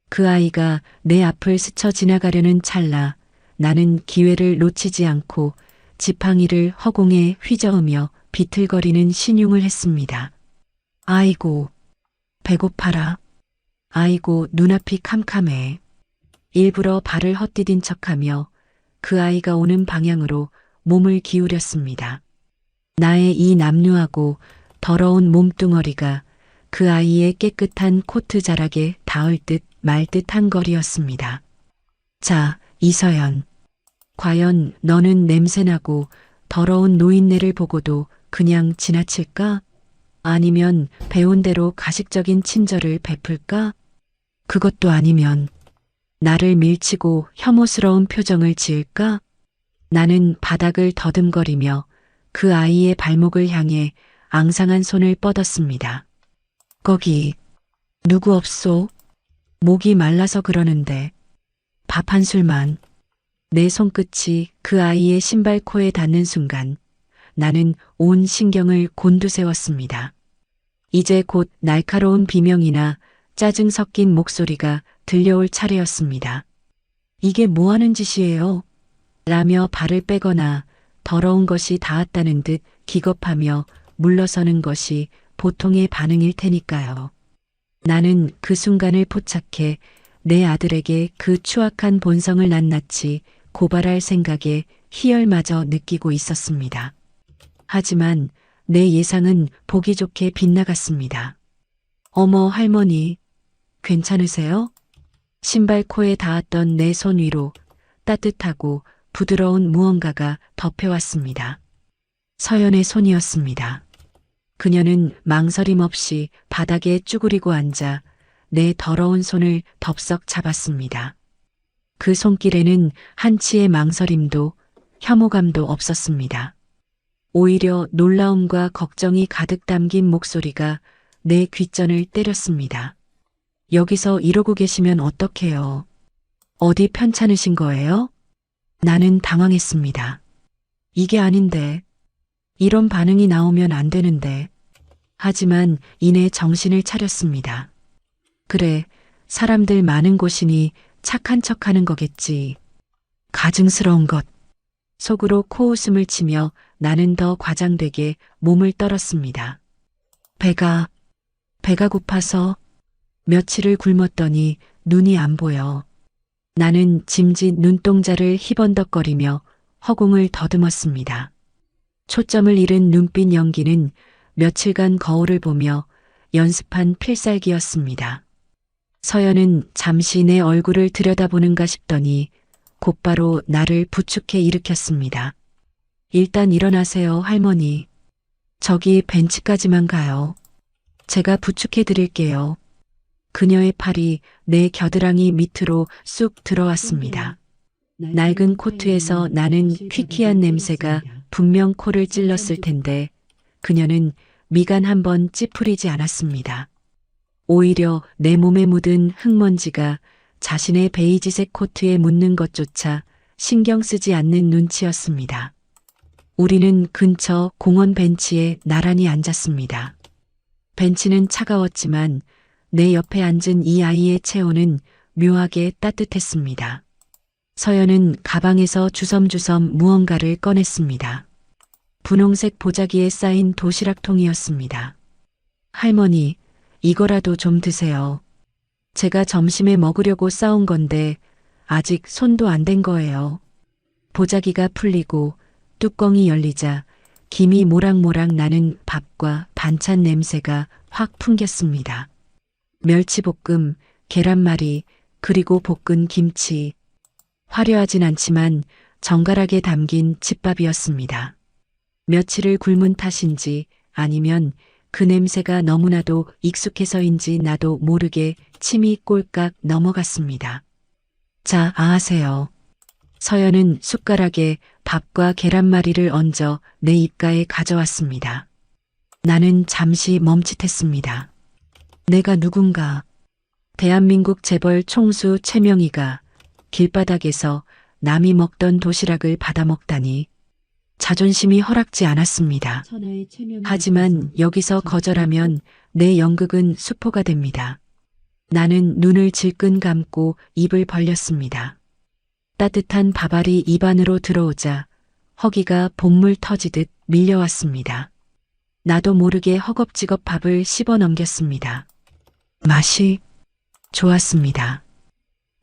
그 아이가 내 앞을 스쳐 지나가려는 찰나 나는 기회를 놓치지 않고 지팡이를 허공에 휘저으며 비틀거리는 신용을 했습니다. 아이고, 배고파라. 아이고, 눈앞이 캄캄해. 일부러 발을 헛디딘 척하며 그 아이가 오는 방향으로 몸을 기울였습니다. 나의 이 남루하고 더러운 몸뚱어리가 그 아이의 깨끗한 코트 자락에 닿을 듯 말 듯한 거리였습니다. 자, 이서연. 과연 너는 냄새나고 더러운 노인네를 보고도 그냥 지나칠까? 아니면 배운 대로 가식적인 친절을 베풀까? 그것도 아니면 나를 밀치고 혐오스러운 표정을 지을까? 나는 바닥을 더듬거리며 그 아이의 발목을 향해 앙상한 손을 뻗었습니다. 거기 누구 없소? 목이 말라서 그러는데 밥 한 술만. 내 손끝이 그 아이의 신발 코에 닿는 순간 나는 온 신경을 곤두세웠습니다. 이제 곧 날카로운 비명이나 짜증 섞인 목소리가 들려올 차례였습니다. 이게 뭐 하는 짓이에요? 라며 발을 빼거나 더러운 것이 닿았다는 듯 기겁하며 물러서는 것이 보통의 반응일 테니까요. 나는 그 순간을 포착해 내 아들에게 그 추악한 본성을 낱낱이 고발할 생각에 희열마저 느끼고 있었습니다. 하지만 내 예상은 보기 좋게 빗나갔습니다. 어머 할머니, 괜찮으세요? 신발 코에 닿았던 내 손 위로 따뜻하고 부드러운 무언가가 덮여왔습니다. 서연의 손이었습니다. 그녀는 망설임 없이 바닥에 쭈그리고 앉아 내 더러운 손을 덥석 잡았습니다. 그 손길에는 한치의 망설임도 혐오감도 없었습니다. 오히려 놀라움과 걱정이 가득 담긴 목소리가 내 귓전을 때렸습니다. 여기서 이러고 계시면 어떡해요? 어디 편찮으신 거예요? 나는 당황했습니다. 이게 아닌데. 이런 반응이 나오면 안 되는데. 하지만 이내 정신을 차렸습니다. 그래, 사람들 많은 곳이니 착한 척하는 거겠지. 가증스러운 것. 속으로 코웃음을 치며 나는 더 과장되게 몸을 떨었습니다. 배가 고파서 며칠을 굶었더니 눈이 안 보여. 나는 짐짓 눈동자를 희번덕거리며 허공을 더듬었습니다. 초점을 잃은 눈빛 연기는 며칠간 거울을 보며 연습한 필살기였습니다. 서연은 잠시 내 얼굴을 들여다보는가 싶더니 곧바로 나를 부축해 일으켰습니다. 일단 일어나세요, 할머니. 저기 벤치까지만 가요. 제가 부축해 드릴게요. 그녀의 팔이 내 겨드랑이 밑으로 쑥 들어왔습니다. 낡은 코트에서 나는 퀴퀴한 냄새가 분명 코를 찔렀을 텐데 그녀는 미간 한번 찌푸리지 않았습니다. 오히려 내 몸에 묻은 흙먼지가 자신의 베이지색 코트에 묻는 것조차 신경 쓰지 않는 눈치였습니다. 우리는 근처 공원 벤치에 나란히 앉았습니다. 벤치는 차가웠지만 내 옆에 앉은 이 아이의 체온은 묘하게 따뜻했습니다. 서연은 가방에서 주섬주섬 무언가를 꺼냈습니다. 분홍색 보자기에 쌓인 도시락통이었습니다. 할머니, 이거라도 좀 드세요. 제가 점심에 먹으려고 싸온 건데 아직 손도 안 댄 거예요. 보자기가 풀리고 뚜껑이 열리자 김이 모락모락 나는 밥과 반찬 냄새가 확 풍겼습니다. 멸치볶음, 계란말이, 그리고 볶은 김치. 화려하진 않지만 정갈하게 담긴 집밥이었습니다. 며칠을 굶은 탓인지 아니면 그 냄새가 너무나도 익숙해서인지 나도 모르게 침이 꼴깍 넘어갔습니다. 자, 아하세요. 서연은 숟가락에 밥과 계란말이를 얹어 내 입가에 가져왔습니다. 나는 잠시 멈칫했습니다. 내가 누군가. 대한민국 재벌 총수 최명희가 길바닥에서 남이 먹던 도시락을 받아먹다니 자존심이 허락지 않았습니다. 하지만 여기서 거절하면 내 연극은 수포가 됩니다. 나는 눈을 질끈 감고 입을 벌렸습니다. 따뜻한 밥알이 입안으로 들어오자 허기가 봇물 터지듯 밀려왔습니다. 나도 모르게 허겁지겁 밥을 씹어 넘겼습니다. 맛이 좋았습니다.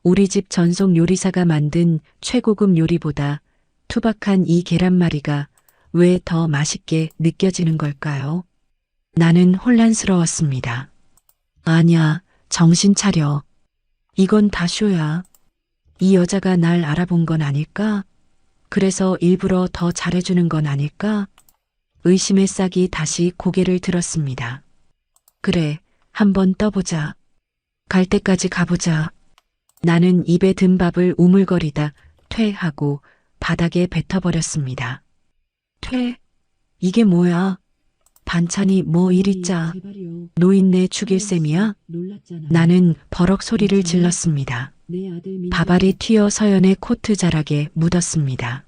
우리 집 전속 요리사가 만든 최고급 요리보다 투박한 이 계란말이가 왜 더 맛있게 느껴지는 걸까요? 나는 혼란스러웠습니다. 아니야, 정신 차려. 이건 다 쇼야. 이 여자가 날 알아본 건 아닐까? 그래서 일부러 더 잘해주는 건 아닐까? 의심의 싹이 다시 고개를 들었습니다. 그래, 한번 떠보자. 갈 때까지 가보자. 나는 입에 든 밥을 우물거리다 퇴하고 바닥에 뱉어버렸습니다. 퇴? 이게 뭐야? 반찬이 뭐 이리 짜. 노인네 죽일 셈이야? 나는 버럭 소리를 질렀습니다. 밥알이 튀어 서연의 코트 자락에 묻었습니다.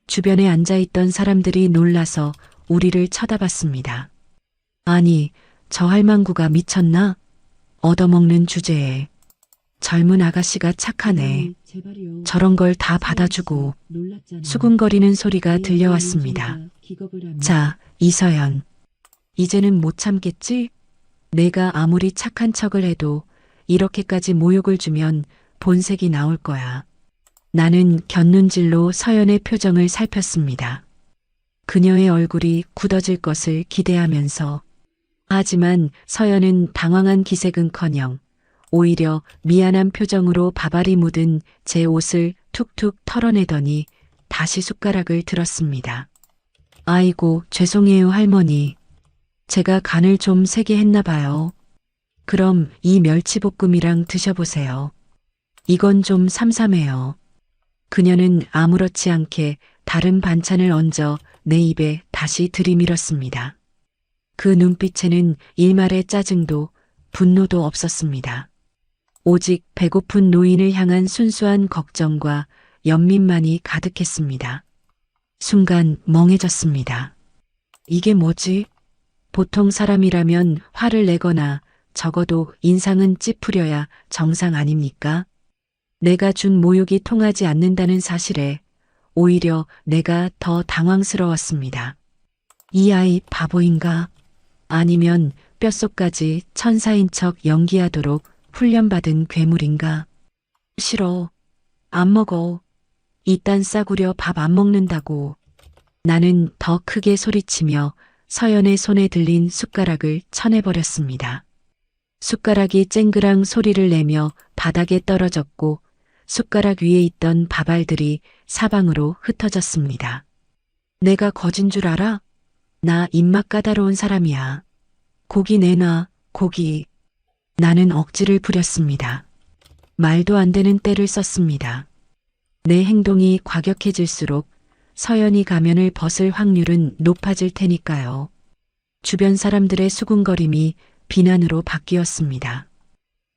주변에 앉아있던 사람들이 놀라서 우리를 쳐다봤습니다. 아니, 저 할망구가 미쳤나? 얻어먹는 주제에. 젊은 아가씨가 착하네. 저런 걸 다 받아주고. 수군거리는 소리가 들려왔습니다. 자, 이서연. 이제는 못 참겠지? 내가 아무리 착한 척을 해도 이렇게까지 모욕을 주면 본색이 나올 거야. 나는 곁눈질로 서연의 표정을 살폈습니다. 그녀의 얼굴이 굳어질 것을 기대하면서. 하지만 서연은 당황한 기색은커녕 오히려 미안한 표정으로 밥알이 묻은 제 옷을 툭툭 털어내더니 다시 숟가락을 들었습니다. 아이고, 죄송해요, 할머니. 제가 간을 좀 세게 했나 봐요. 그럼 이 멸치볶음이랑 드셔보세요. 이건 좀 삼삼해요. 그녀는 아무렇지 않게 다른 반찬을 얹어 내 입에 다시 들이밀었습니다. 그 눈빛에는 일말의 짜증도 분노도 없었습니다. 오직 배고픈 노인을 향한 순수한 걱정과 연민만이 가득했습니다. 순간 멍해졌습니다. 이게 뭐지? 보통 사람이라면 화를 내거나 적어도 인상은 찌푸려야 정상 아닙니까? 내가 준 모욕이 통하지 않는다는 사실에 오히려 내가 더 당황스러웠습니다. 이 아이 바보인가? 아니면 뼛속까지 천사인 척 연기하도록 훈련받은 괴물인가? 싫어. 안 먹어. 이딴 싸구려 밥 안 먹는다고. 나는 더 크게 소리치며 서연의 손에 들린 숟가락을 쳐내버렸습니다. 숟가락이 쨍그랑 소리를 내며 바닥에 떨어졌고 숟가락 위에 있던 밥알들이 사방으로 흩어졌습니다. 내가 거진 줄 알아? 나 입맛 까다로운 사람이야. 고기 내놔, 고기. 나는 억지를 부렸습니다. 말도 안 되는 때를 썼습니다. 내 행동이 과격해질수록 서연이 가면을 벗을 확률은 높아질 테니까요. 주변 사람들의 수군거림이 비난으로 바뀌었습니다.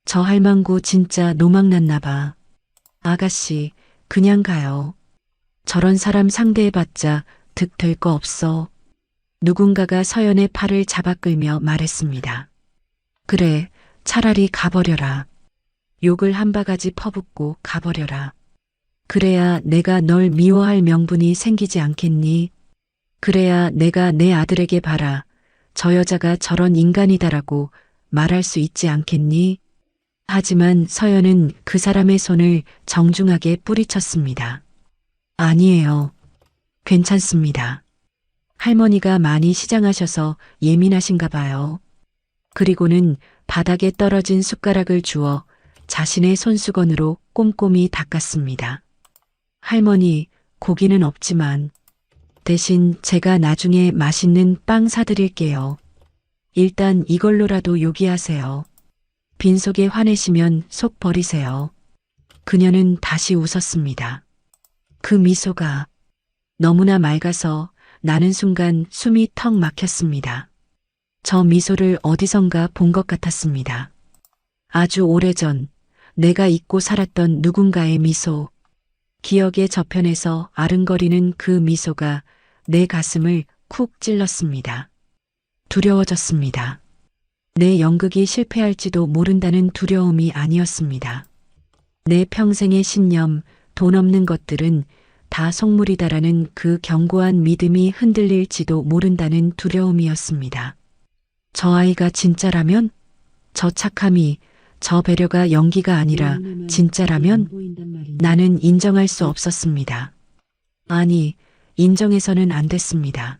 저 할망구 진짜 노망났나 봐. 아가씨, 그냥 가요. 저런 사람 상대해봤자 득 될 거 없어. 누군가가 서연의 팔을 잡아 끌며 말했습니다. 그래, 차라리 가버려라. 욕을 한 바가지 퍼붓고 가버려라. 그래야 내가 널 미워할 명분이 생기지 않겠니? 그래야 내가 내 아들에게 봐라. 저 여자가 저런 인간이다라고 말할 수 있지 않겠니? 하지만 서연은 그 사람의 손을 정중하게 뿌리쳤습니다. 아니에요. 괜찮습니다. 할머니가 많이 시장하셔서 예민하신가 봐요. 그리고는 바닥에 떨어진 숟가락을 주워 자신의 손수건으로 꼼꼼히 닦았습니다. 할머니, 고기는 없지만 대신 제가 나중에 맛있는 빵 사드릴게요. 일단 이걸로라도 요기하세요. 빈속에 화내시면 속 버리세요. 그녀는 다시 웃었습니다. 그 미소가 너무나 맑아서 나는 순간 숨이 턱 막혔습니다. 저 미소를 어디선가 본 것 같았습니다. 아주 오래전 내가 잊고 살았던 누군가의 미소. 기억의 저편에서 아른거리는 그 미소가 내 가슴을 쿡 찔렀습니다. 두려워졌습니다. 내 연극이 실패할지도 모른다는 두려움이 아니었습니다. 내 평생의 신념, 돈 없는 것들은 다 속물이다라는 그 견고한 믿음이 흔들릴지도 모른다는 두려움이었습니다. 저 아이가 진짜라면? 저 착함이, 저 배려가 연기가 아니라 진짜라면? 나는 인정할 수 없었습니다. 아니, 인정해서는 안 됐습니다.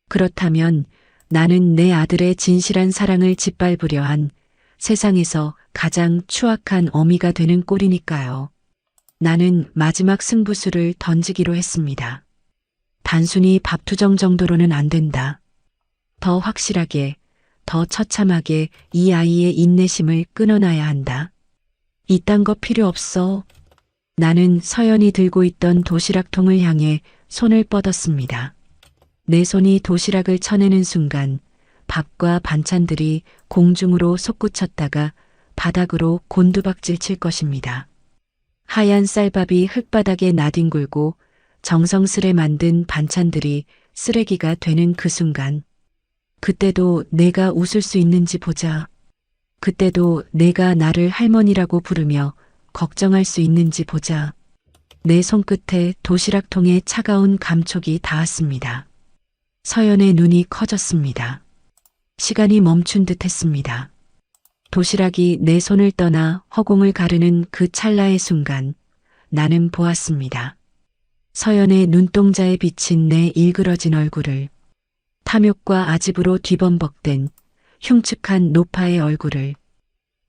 그렇다면 나는 내 아들의 진실한 사랑을 짓밟으려 한 세상에서 가장 추악한 어미가 되는 꼴이니까요. 나는 마지막 승부수를 던지기로 했습니다. 단순히 밥투정 정도로는 안 된다. 더 확실하게, 더 처참하게 이 아이의 인내심을 끊어놔야 한다. 이딴 거 필요 없어. 나는 서연이 들고 있던 도시락통을 향해 손을 뻗었습니다. 내 손이 도시락을 쳐내는 순간 밥과 반찬들이 공중으로 솟구쳤다가 바닥으로 곤두박질 칠 것입니다. 하얀 쌀밥이 흙바닥에 나뒹굴고 정성스레 만든 반찬들이 쓰레기가 되는 그 순간, 그때도 내가 웃을 수 있는지 보자. 그때도 내가 나를 할머니라고 부르며 걱정할 수 있는지 보자. 내 손끝에 도시락통에 차가운 감촉이 닿았습니다. 서연의 눈이 커졌습니다. 시간이 멈춘 듯 했습니다. 도시락이 내 손을 떠나 허공을 가르는 그 찰나의 순간 나는 보았습니다. 서연의 눈동자에 비친 내 일그러진 얼굴을, 탐욕과 아집으로 뒤범벅된 흉측한 노파의 얼굴을.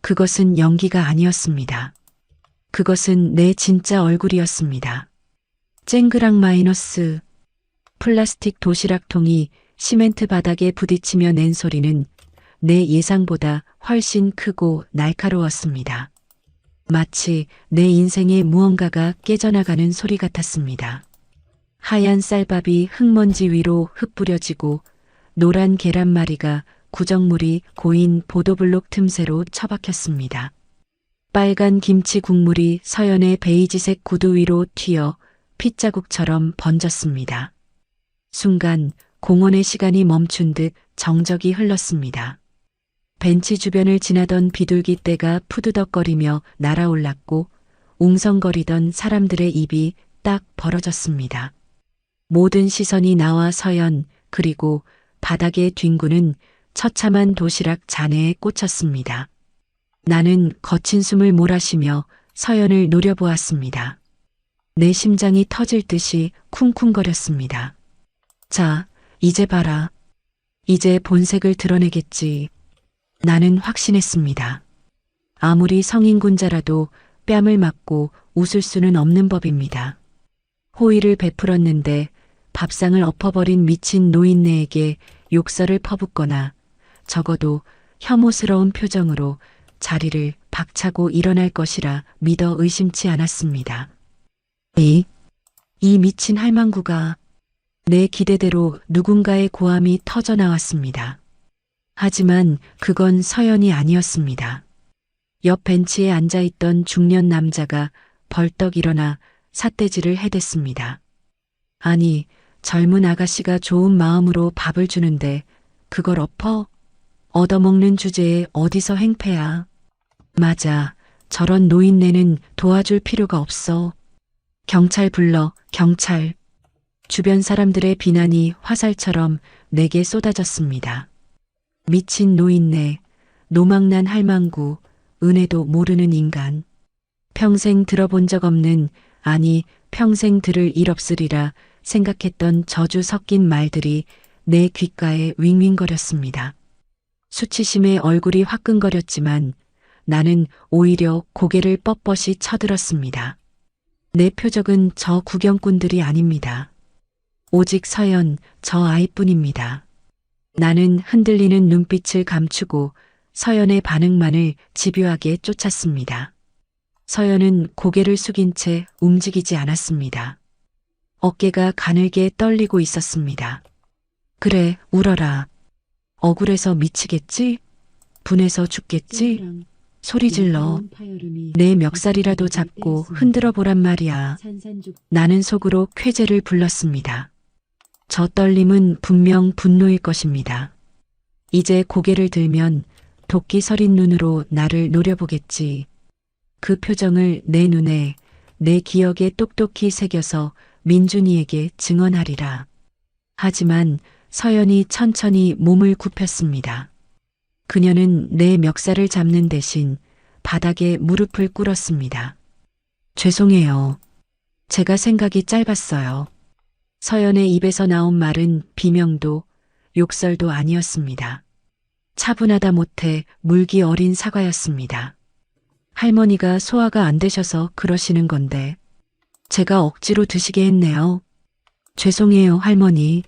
그것은 연기가 아니었습니다. 그것은 내 진짜 얼굴이었습니다. 쨍그랑 마이너스. 플라스틱 도시락통이 시멘트 바닥에 부딪히며 낸 소리는 내 예상보다 훨씬 크고 날카로웠습니다. 마치 내 인생의 무언가가 깨져나가는 소리 같았습니다. 하얀 쌀밥이 흙먼지 위로 흩뿌려지고 노란 계란말이가 구정물이 고인 보도블록 틈새로 처박혔습니다. 빨간 김치 국물이 서연의 베이지색 구두 위로 튀어 핏자국처럼 번졌습니다. 순간 공원의 시간이 멈춘 듯 정적이 흘렀습니다. 벤치 주변을 지나던 비둘기떼가 푸드덕거리며 날아올랐고 웅성거리던 사람들의 입이 딱 벌어졌습니다. 모든 시선이 나와 서연 그리고 바닥에 뒹구는 처참한 도시락 잔해에 꽂혔습니다. 나는 거친 숨을 몰아쉬며 서연을 노려보았습니다. 내 심장이 터질 듯이 쿵쿵거렸습니다. 자, 이제 봐라. 이제 본색을 드러내겠지. 나는 확신했습니다. 아무리 성인군자라도 뺨을 맞고 웃을 수는 없는 법입니다. 호의를 베풀었는데 밥상을 엎어버린 미친 노인네에게 욕설을 퍼붓거나 적어도 혐오스러운 표정으로 자리를 박차고 일어날 것이라 믿어 의심치 않았습니다. 이 미친 할망구가 내 기대대로 누군가의 고함이 터져 나왔습니다. 하지만 그건 서연이 아니었습니다. 옆 벤치에 앉아있던 중년 남자가 벌떡 일어나 삿대질을 해댔습니다. 아니, 젊은 아가씨가 좋은 마음으로 밥을 주는데 그걸 엎어? 얻어먹는 주제에 어디서 행패야? 맞아, 저런 노인네는 도와줄 필요가 없어. 경찰 불러, 경찰. 주변 사람들의 비난이 화살처럼 내게 쏟아졌습니다. 미친 노인네, 노망난 할망구, 은혜도 모르는 인간. 평생 들어본 적 없는, 아니 평생 들을 일 없으리라 생각했던 저주 섞인 말들이 내 귓가에 윙윙거렸습니다. 수치심에 얼굴이 화끈거렸지만 나는 오히려 고개를 뻣뻣이 쳐들었습니다. 내 표적은 저 구경꾼들이 아닙니다. 오직 서연, 저 아이뿐입니다. 나는 흔들리는 눈빛을 감추고 서연의 반응만을 집요하게 쫓았습니다. 서연은 고개를 숙인 채 움직이지 않았습니다. 어깨가 가늘게 떨리고 있었습니다. 그래, 울어라. 억울해서 미치겠지? 분해서 죽겠지? 소리 질러. 내 멱살이라도 잡고 흔들어 보란 말이야. 나는 속으로 쾌재를 불렀습니다. 저 떨림은 분명 분노일 것입니다. 이제 고개를 들면 도끼 서린 눈으로 나를 노려보겠지. 그 표정을 내 눈에, 내 기억에 똑똑히 새겨서 민준이에게 증언하리라. 하지만 서연이 천천히 몸을 굽혔습니다. 그녀는 내 멱살을 잡는 대신 바닥에 무릎을 꿇었습니다. 죄송해요. 제가 생각이 짧았어요. 서연의 입에서 나온 말은 비명도 욕설도 아니었습니다. 차분하다 못해 물기 어린 사과였습니다. 할머니가 소화가 안 되셔서 그러시는 건데 제가 억지로 드시게 했네요. 죄송해요, 할머니.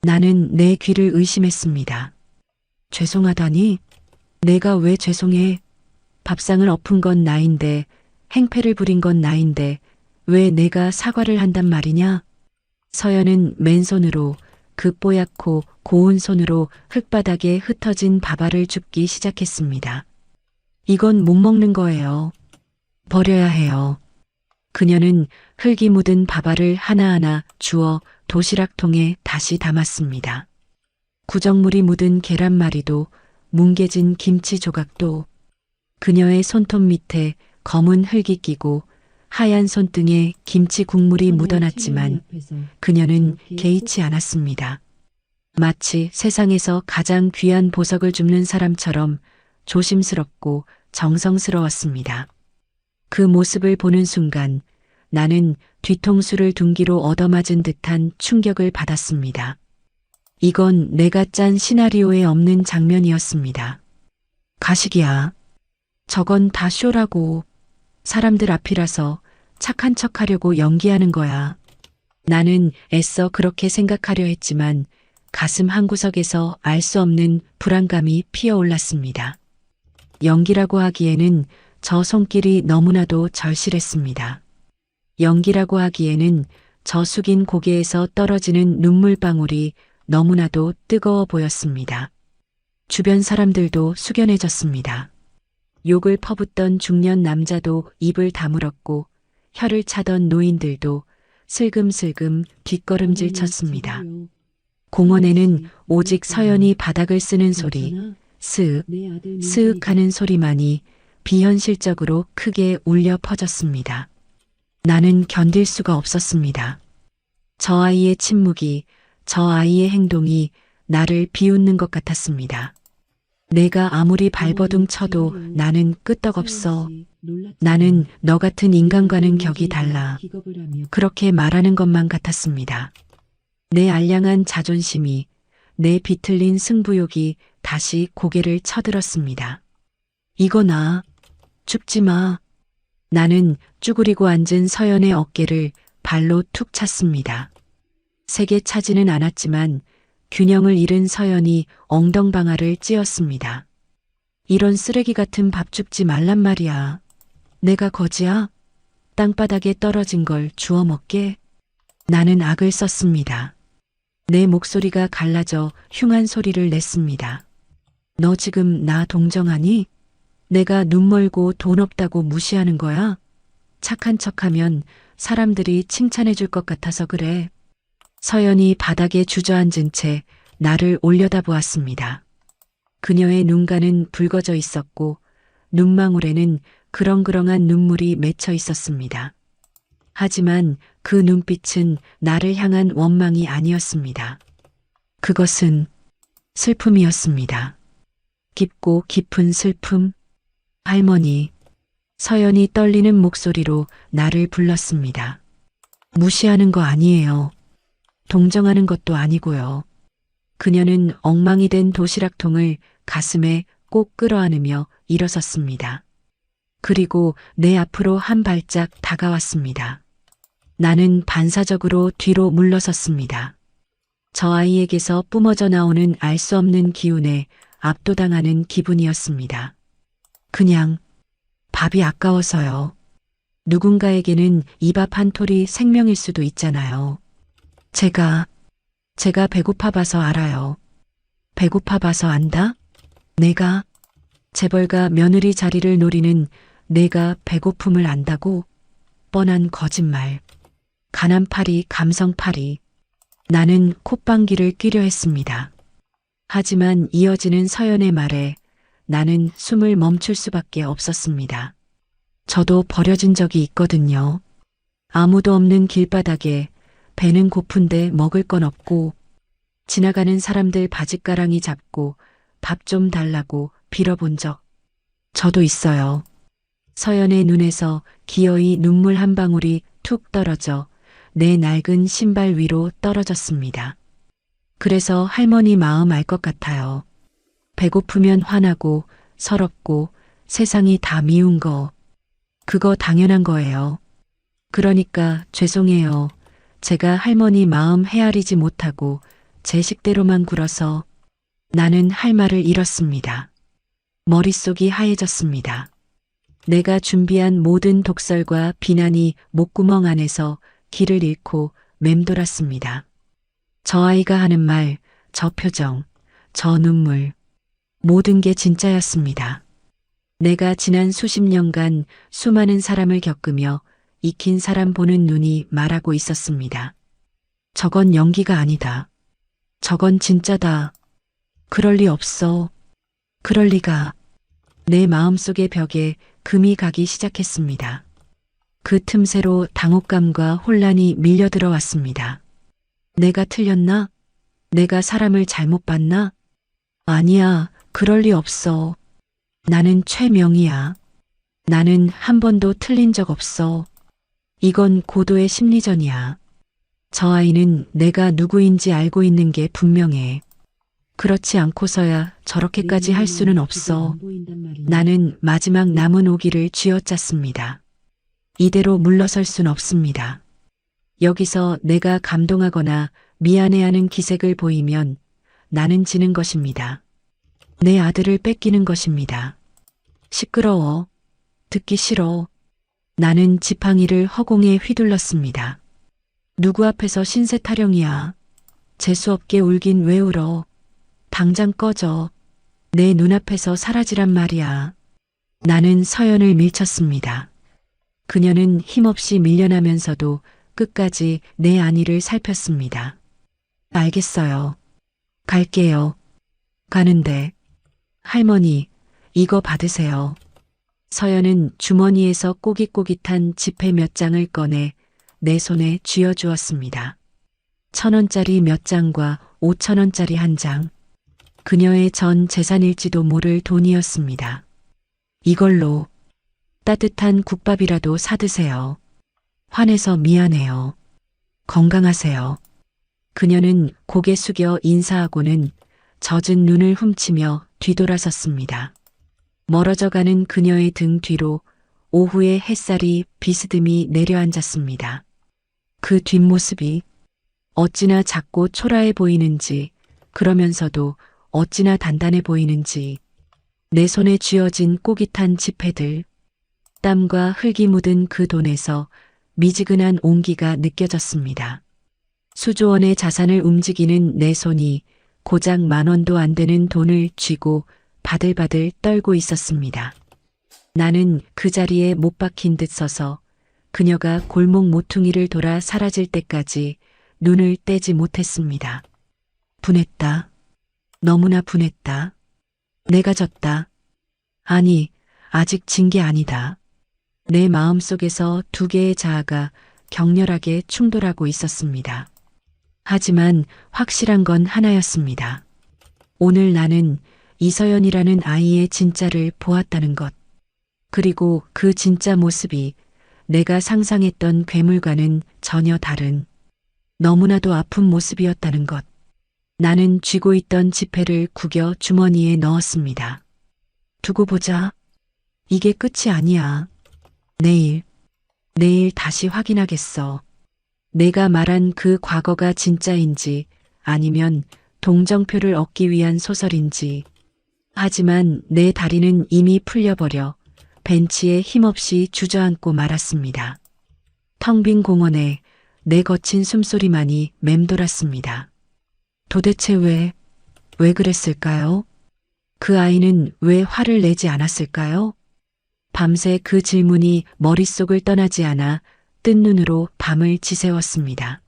나는 내 귀를 의심했습니다. 죄송하다니? 내가 왜 죄송해? 밥상을 엎은 건 나인데, 행패를 부린 건 나인데 왜 내가 사과를 한단 말이냐? 서연은 맨손으로 그 뽀얗고 고운 손으로 흙바닥에 흩어진 밥알을 줍기 시작했습니다. 이건 못 먹는 거예요. 버려야 해요. 그녀는 흙이 묻은 밥알을 하나하나 주워 도시락통에 다시 담았습니다. 구정물이 묻은 계란말이도 뭉개진 김치 조각도 그녀의 손톱 밑에 검은 흙이 끼고 하얀 손등에 김치 국물이 묻어났지만 그녀는 개의치 않았습니다. 마치 세상에서 가장 귀한 보석을 줍는 사람처럼 조심스럽고 정성스러웠습니다. 그 모습을 보는 순간 나는 뒤통수를 둔기로 얻어맞은 듯한 충격을 받았습니다. 이건 내가 짠 시나리오에 없는 장면이었습니다. 가식이야. 저건 다 쇼라고. 사람들 앞이라서 착한 척하려고 연기하는 거야. 나는 애써 그렇게 생각하려 했지만 가슴 한구석에서 알 수 없는 불안감이 피어올랐습니다. 연기라고 하기에는 저 손길이 너무나도 절실했습니다. 연기라고 하기에는 저 숙인 고개에서 떨어지는 눈물방울이 너무나도 뜨거워 보였습니다. 주변 사람들도 숙연해졌습니다. 욕을 퍼붓던 중년 남자도 입을 다물었고 혀를 차던 노인들도 슬금슬금 뒷걸음질 쳤습니다. 공원에는 오직 서연이 바닥을 쓰는 소리, 스윽, 스윽 하는 소리만이 비현실적으로 크게 울려 퍼졌습니다. 나는 견딜 수가 없었습니다. 저 아이의 침묵이, 저 아이의 행동이 나를 비웃는 것 같았습니다. 내가 아무리 발버둥 쳐도 나는 끄떡없어. 나는 너 같은 인간과는 격이 달라. 그렇게 말하는 것만 같았습니다. 내 알량한 자존심이, 내 비틀린 승부욕이 다시 고개를 쳐들었습니다. 이거 나, 죽지 마. 나는 쭈그리고 앉은 서연의 어깨를 발로 툭 찼습니다. 세게 차지는 않았지만 균형을 잃은 서연이 엉덩방아를 찧었습니다. 이런 쓰레기 같은 밥 줍지 말란 말이야. 내가 거지야? 땅바닥에 떨어진 걸 주워 먹게? 나는 악을 썼습니다. 내 목소리가 갈라져 흉한 소리를 냈습니다. 너 지금 나 동정하니? 내가 눈 멀고 돈 없다고 무시하는 거야? 착한 척하면 사람들이 칭찬해 줄 것 같아서 그래. 서연이 바닥에 주저앉은 채 나를 올려다보았습니다. 그녀의 눈가는 붉어져 있었고 눈망울에는 그렁그렁한 눈물이 맺혀 있었습니다. 하지만 그 눈빛은 나를 향한 원망이 아니었습니다. 그것은 슬픔이었습니다. 깊고 깊은 슬픔. 할머니, 서연이 떨리는 목소리로 나를 불렀습니다. 무시하는 거 아니에요. 동정하는 것도 아니고요. 그녀는 엉망이 된 도시락통을 가슴에 꼭 끌어안으며 일어섰습니다. 그리고 내 앞으로 한 발짝 다가왔습니다. 나는 반사적으로 뒤로 물러섰습니다. 저 아이에게서 뿜어져 나오는 알 수 없는 기운에 압도당하는 기분이었습니다. 그냥 밥이 아까워서요. 누군가에게는 이 밥 한 톨이 생명일 수도 있잖아요. 제가 배고파 봐서 알아요. 배고파 봐서 안다? 내가 재벌가 며느리 자리를 노리는 내가 배고픔을 안다고? 뻔한 거짓말. 가난파리, 감성파리. 나는 콧방귀를 뀌려 했습니다. 하지만 이어지는 서연의 말에 나는 숨을 멈출 수밖에 없었습니다. 저도 버려진 적이 있거든요. 아무도 없는 길바닥에 배는 고픈데 먹을 건 없고 지나가는 사람들 바짓가랑이 잡고 밥 좀 달라고 빌어본 적 저도 있어요. 서연의 눈에서 기어이 눈물 한 방울이 툭 떨어져 내 낡은 신발 위로 떨어졌습니다. 그래서 할머니 마음 알 것 같아요. 배고프면 화나고 서럽고 세상이 다 미운 거. 그거 당연한 거예요. 그러니까 죄송해요. 제가 할머니 마음 헤아리지 못하고 제 식대로만 굴어서 나는 할 말을 잃었습니다. 머릿속이 하얘졌습니다. 내가 준비한 모든 독설과 비난이 목구멍 안에서 길을 잃고 맴돌았습니다. 저 아이가 하는 말, 저 표정, 저 눈물, 모든 게 진짜였습니다. 내가 지난 수십 년간 수많은 사람을 겪으며 익힌 사람 보는 눈이 말하고 있었습니다. 저건 연기가 아니다. 저건 진짜다. 그럴 리 없어. 그럴 리가. 내 마음속의 벽에 금이 가기 시작했습니다. 그 틈새로 당혹감과 혼란이 밀려들어왔습니다. 내가 틀렸나? 내가 사람을 잘못 봤나? 아니야, 그럴 리 없어. 나는 최명희야. 나는 한 번도 틀린 적 없어. 이건 고도의 심리전이야. 저 아이는 내가 누구인지 알고 있는 게 분명해. 그렇지 않고서야 저렇게까지 할 수는 없어. 나는 마지막 남은 오기를 쥐어짰습니다. 이대로 물러설 순 없습니다. 여기서 내가 감동하거나 미안해하는 기색을 보이면 나는 지는 것입니다. 내 아들을 뺏기는 것입니다. 시끄러워. 듣기 싫어. 나는 지팡이를 허공에 휘둘렀습니다. 누구 앞에서 신세 타령이야. 재수없게 울긴 왜 울어. 당장 꺼져. 내 눈앞에서 사라지란 말이야. 나는 서연을 밀쳤습니다. 그녀는 힘없이 밀려나면서도 끝까지 내 안위를 살폈습니다. 알겠어요. 갈게요. 가는데. 할머니, 이거 받으세요. 서연은 주머니에서 꼬깃꼬깃한 지폐 몇 장을 꺼내 내 손에 쥐어주었습니다. 1,000원짜리 몇 장과 5,000원짜리 한 장. 그녀의 전 재산일지도 모를 돈이었습니다. 이걸로 따뜻한 국밥이라도 사드세요. 화내서 미안해요. 건강하세요. 그녀는 고개 숙여 인사하고는 젖은 눈을 훔치며 뒤돌아섰습니다. 멀어져가는 그녀의 등 뒤로 오후의 햇살이 비스듬히 내려앉았습니다. 그 뒷모습이 어찌나 작고 초라해 보이는지, 그러면서도 어찌나 단단해 보이는지, 내 손에 쥐어진 꼬깃한 지폐들, 땀과 흙이 묻은 그 돈에서 미지근한 온기가 느껴졌습니다. 수조 원의 자산을 움직이는 내 손이 고작 10,000원도 안 되는 돈을 쥐고 바들바들 떨고 있었습니다. 나는 그 자리에 못 박힌 듯 서서 그녀가 골목 모퉁이를 돌아 사라질 때까지 눈을 떼지 못했습니다. 분했다. 너무나 분했다. 내가 졌다. 아니, 아직 진 게 아니다. 내 마음속에서 두 개의 자아가 격렬하게 충돌하고 있었습니다. 하지만 확실한 건 하나였습니다. 오늘 나는 이서연이라는 아이의 진짜를 보았다는 것. 그리고 그 진짜 모습이 내가 상상했던 괴물과는 전혀 다른, 너무나도 아픈 모습이었다는 것. 나는 쥐고 있던 지폐를 구겨 주머니에 넣었습니다. 두고 보자. 이게 끝이 아니야. 내일 다시 확인하겠어. 내가 말한 그 과거가 진짜인지 아니면 동정표를 얻기 위한 소설인지. 하지만 내 다리는 이미 풀려버려 벤치에 힘없이 주저앉고 말았습니다. 텅 빈 공원에 내 거친 숨소리만이 맴돌았습니다. 도대체 왜 그랬을까요? 그 아이는 왜 화를 내지 않았을까요? 밤새 그 질문이 머릿속을 떠나지 않아 뜬 눈으로 밤을 지새웠습니다.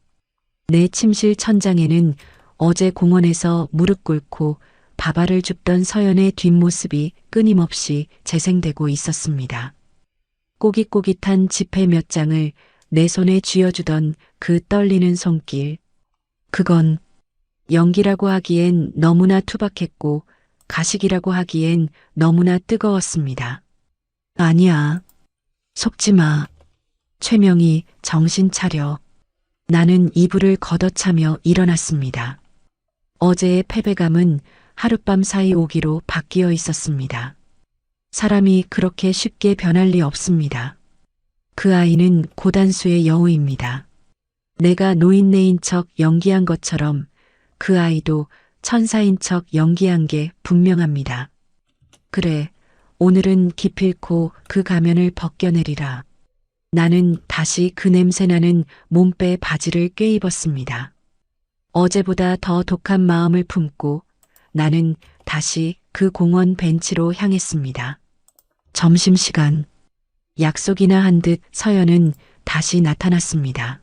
내 침실 천장에는 어제 공원에서 무릎 꿇고 밥알을 줍던 서연의 뒷모습이 끊임없이 재생되고 있었습니다. 꼬깃꼬깃한 지폐 몇 장을 내 손에 쥐어주던 그 떨리는 손길. 그건 연기라고 하기엔 너무나 투박했고 가식이라고 하기엔 너무나 뜨거웠습니다. 아니야. 속지 마. 최명희, 정신 차려. 나는 이불을 걷어차며 일어났습니다. 어제의 패배감은 하룻밤 사이 오기로 바뀌어 있었습니다. 사람이 그렇게 쉽게 변할 리 없습니다. 그 아이는 고단수의 여우입니다. 내가 노인네인 척 연기한 것처럼 그 아이도 천사인 척 연기한 게 분명합니다. 그래, 오늘은 기필코 그 가면을 벗겨내리라. 나는 다시 그 냄새나는 몸빼 바지를 꿰입었습니다. 어제보다 더 독한 마음을 품고 나는 다시 그 공원 벤치로 향했습니다. 점심시간. 약속이나 한 듯 서연은 다시 나타났습니다.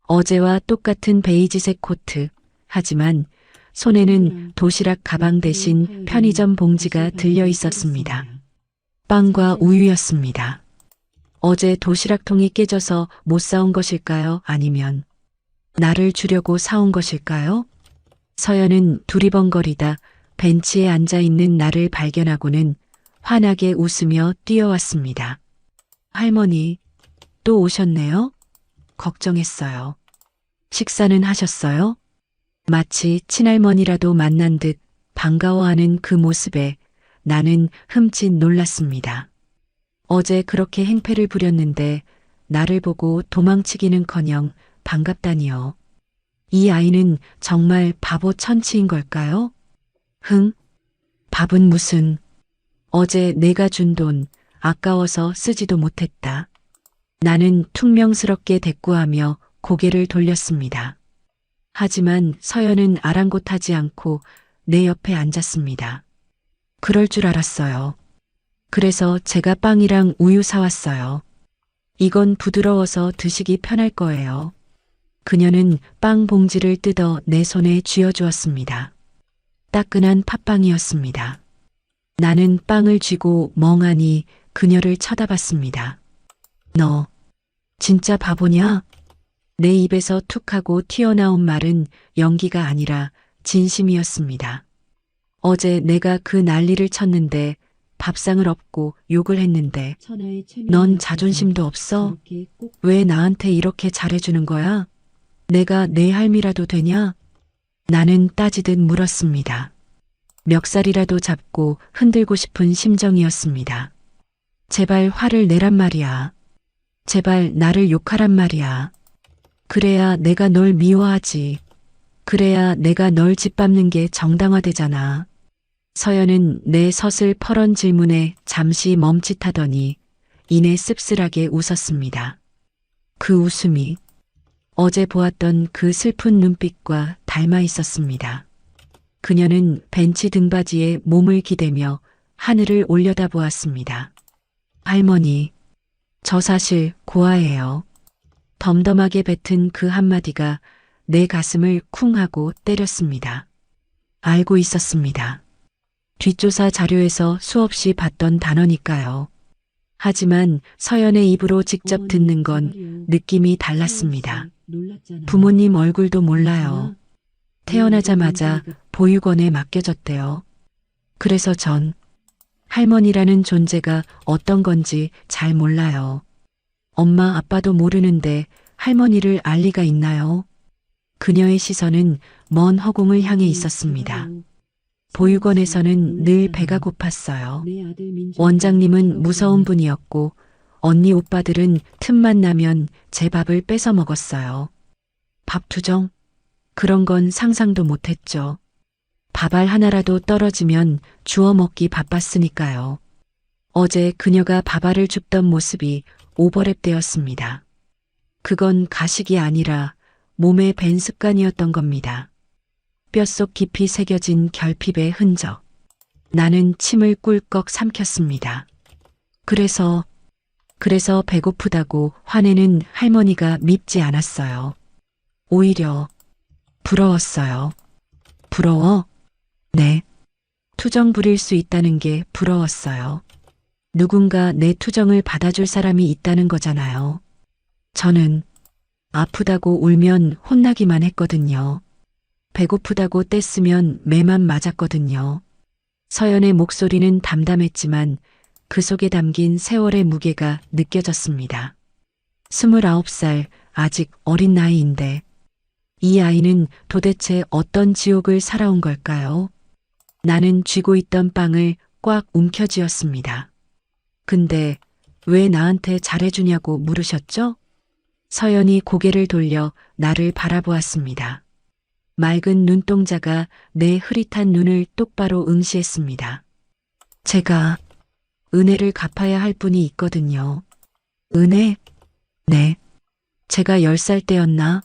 어제와 똑같은 베이지색 코트. 하지만 손에는 도시락 가방 대신 편의점 봉지가 들려 있었습니다. 빵과 우유였습니다. 어제 도시락통이 깨져서 못 사온 것일까요? 아니면 나를 주려고 사온 것일까요? 서연은 두리번거리다 벤치에 앉아 있는 나를 발견하고는 환하게 웃으며 뛰어왔습니다. 할머니, 또 오셨네요? 걱정했어요. 식사는 하셨어요? 마치 친할머니라도 만난 듯 반가워하는 그 모습에 나는 흠칫 놀랐습니다. 어제 그렇게 행패를 부렸는데 나를 보고 도망치기는커녕 반갑다니요. 이 아이는 정말 바보 천치인 걸까요? 밥은 무슨. 어제 내가 준 돈 아까워서 쓰지도 못했다. 나는 퉁명스럽게 대꾸하며 고개를 돌렸습니다. 하지만 서연은 아랑곳하지 않고 내 옆에 앉았습니다. 그럴 줄 알았어요. 그래서 제가 빵이랑 우유 사왔어요. 이건 부드러워서 드시기 편할 거예요. 그녀는 빵 봉지를 뜯어 내 손에 쥐어주었습니다. 따끈한 팥빵이었습니다. 나는 빵을 쥐고 멍하니 그녀를 쳐다봤습니다. 너 진짜 바보냐? 내 입에서 툭 하고 튀어나온 말은 연기가 아니라 진심이었습니다. 어제 내가 그 난리를 쳤는데 밥상을 엎고 욕을 했는데 넌 자존심도 없어? 왜 나한테 이렇게 잘해주는 거야? 내가 내 할미라도 되냐? 나는 따지듯 물었습니다. 멱살이라도 잡고 흔들고 싶은 심정이었습니다. 제발 화를 내란 말이야. 제발 나를 욕하란 말이야. 그래야 내가 널 미워하지. 그래야 내가 널 짓밟는 게 정당화되잖아. 서연은 내 서슬퍼런 질문에 잠시 멈칫하더니 이내 씁쓸하게 웃었습니다. 그 웃음이 어제 보았던 그 슬픈 눈빛과 닮아 있었습니다. 그녀는 벤치 등받이에 몸을 기대며 하늘을 올려다보았습니다. 할머니, 저 사실 고아예요. 덤덤하게 뱉은 그 한마디가 내 가슴을 쿵 하고 때렸습니다. 알고 있었습니다. 뒷조사 자료에서 수없이 봤던 단어니까요. 하지만 서연의 입으로 직접 듣는 건 느낌이 달랐습니다. 부모님 얼굴도 몰라요. 태어나자마자 보육원에 맡겨졌대요. 그래서 전 할머니라는 존재가 어떤 건지 잘 몰라요. 엄마 아빠도 모르는데 할머니를 알 리가 있나요? 그녀의 시선은 먼 허공을 향해 있었습니다. 보육원에서는 늘 배가 고팠어요. 원장님은 무서운 분이었고 언니 오빠들은 틈만 나면 제 밥을 뺏어 먹었어요. 밥 투정? 그런 건 상상도 못했죠. 밥알 하나라도 떨어지면 주워 먹기 바빴으니까요. 어제 그녀가 밥알을 줍던 모습이 오버랩되었습니다. 그건 가식이 아니라 몸의 밴 습관이었던 겁니다. 뼛속 깊이 새겨진 결핍의 흔적. 나는 침을 꿀꺽 삼켰습니다. 그래서 배고프다고 화내는 할머니가 밉지 않았어요. 오히려 부러웠어요. 부러워? 네. 투정 부릴 수 있다는 게 부러웠어요. 누군가 내 투정을 받아줄 사람이 있다는 거잖아요. 저는 아프다고 울면 혼나기만 했거든요. 배고프다고 떼쓰면 매만 맞았거든요. 서연의 목소리는 담담했지만 그 속에 담긴 세월의 무게가 느껴졌습니다. 29살, 아직 어린 나이인데 이 아이는 도대체 어떤 지옥을 살아온 걸까요? 나는 쥐고 있던 빵을 꽉 움켜쥐었습니다. 근데 왜 나한테 잘해주냐고 물으셨죠? 서연이 고개를 돌려 나를 바라보았습니다. 맑은 눈동자가 내 흐릿한 눈을 똑바로 응시했습니다. 제가 은혜를 갚아야 할 분이 있거든요. 은혜? 네. 제가 10살 때였나?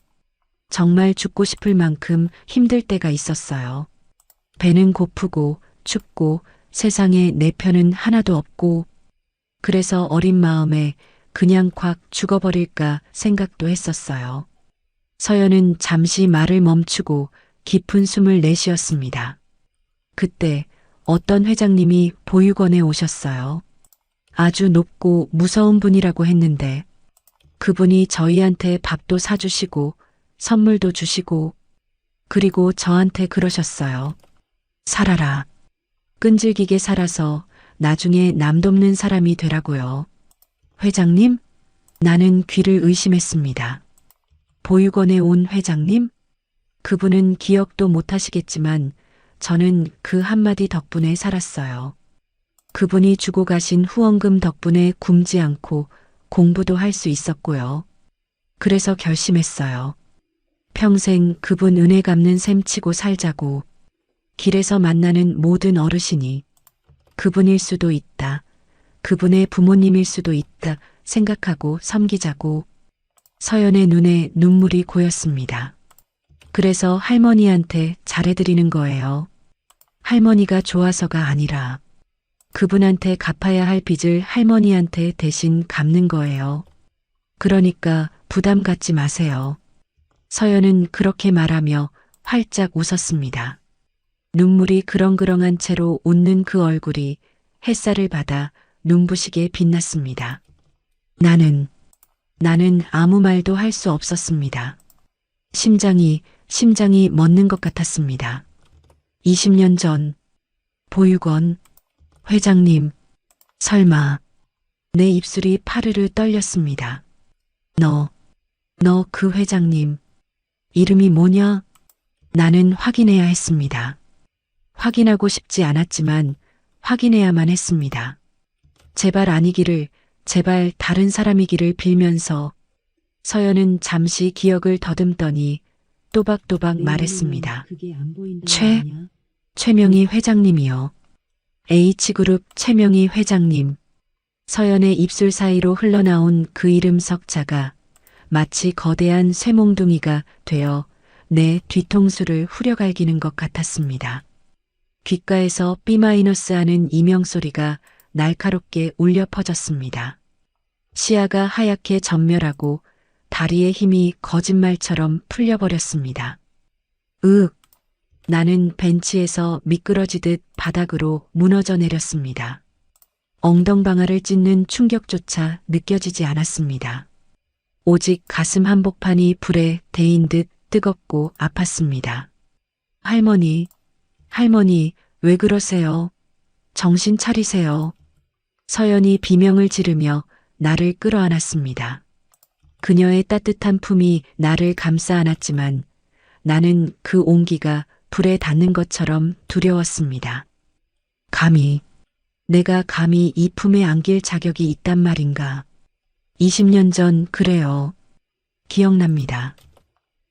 정말 죽고 싶을 만큼 힘들 때가 있었어요. 배는 고프고 춥고 세상에 내 편은 하나도 없고 그래서 어린 마음에 그냥 콱 죽어버릴까 생각도 했었어요. 서연은 잠시 말을 멈추고 깊은 숨을 내쉬었습니다. 그때 어떤 회장님이 보육원에 오셨어요. 아주 높고 무서운 분이라고 했는데 그분이 저희한테 밥도 사주시고 선물도 주시고 그리고 저한테 그러셨어요. 살아라. 끈질기게 살아서 나중에 남 돕는 사람이 되라고요. 회장님? 나는 귀를 의심했습니다. 보육원에 온 회장님? 그분은 기억도 못하시겠지만 저는 그 한마디 덕분에 살았어요. 그분이 주고 가신 후원금 덕분에 굶지 않고 공부도 할 수 있었고요. 그래서 결심했어요. 평생 그분 은혜 갚는 셈 치고 살자고. 길에서 만나는 모든 어르신이 그분일 수도 있다. 그분의 부모님일 수도 있다 생각하고 섬기자고. 서연의 눈에 눈물이 고였습니다. 그래서 할머니한테 잘해드리는 거예요. 할머니가 좋아서가 아니라 그분한테 갚아야 할 빚을 할머니한테 대신 갚는 거예요. 그러니까 부담 갖지 마세요. 서연은 그렇게 말하며 활짝 웃었습니다. 눈물이 그렁그렁한 채로 웃는 그 얼굴이 햇살을 받아 눈부시게 빛났습니다. 나는 아무 말도 할 수 없었습니다. 심장이 멎는 것 같았습니다. 20년 전, 보육원, 회장님, 설마, 내 입술이 파르르 떨렸습니다. 너 그 회장님, 이름이 뭐냐? 나는 확인해야 했습니다. 확인하고 싶지 않았지만 확인해야만 했습니다. 제발 아니기를, 제발 다른 사람이기를 빌면서 서연은 잠시 기억을 더듬더니 또박또박 말했습니다. 최명희 회장님이요. H그룹 최명희 회장님. 서연의 입술 사이로 흘러나온 그 이름 석자가 마치 거대한 쇠몽둥이가 되어 내 뒤통수를 후려갈기는 것 같았습니다. 귓가에서 B- 하는 이명소리가 날카롭게 울려 퍼졌습니다. 시야가 하얗게 전멸하고 다리의 힘이 거짓말처럼 풀려버렸습니다. 나는 벤치에서 미끄러지듯 바닥으로 무너져 내렸습니다. 엉덩방아를 찢는 충격조차 느껴지지 않았습니다. 오직 가슴 한복판이 불에 데인 듯 뜨겁고 아팠습니다. 할머니, 왜 그러세요? 정신 차리세요. 서연이 비명을 지르며 나를 끌어안았습니다. 그녀의 따뜻한 품이 나를 감싸 안았지만 나는 그 온기가 불에 닿는 것처럼 두려웠습니다. 내가 감히 이 품에 안길 자격이 있단 말인가. 20년 전 그래요. 기억납니다.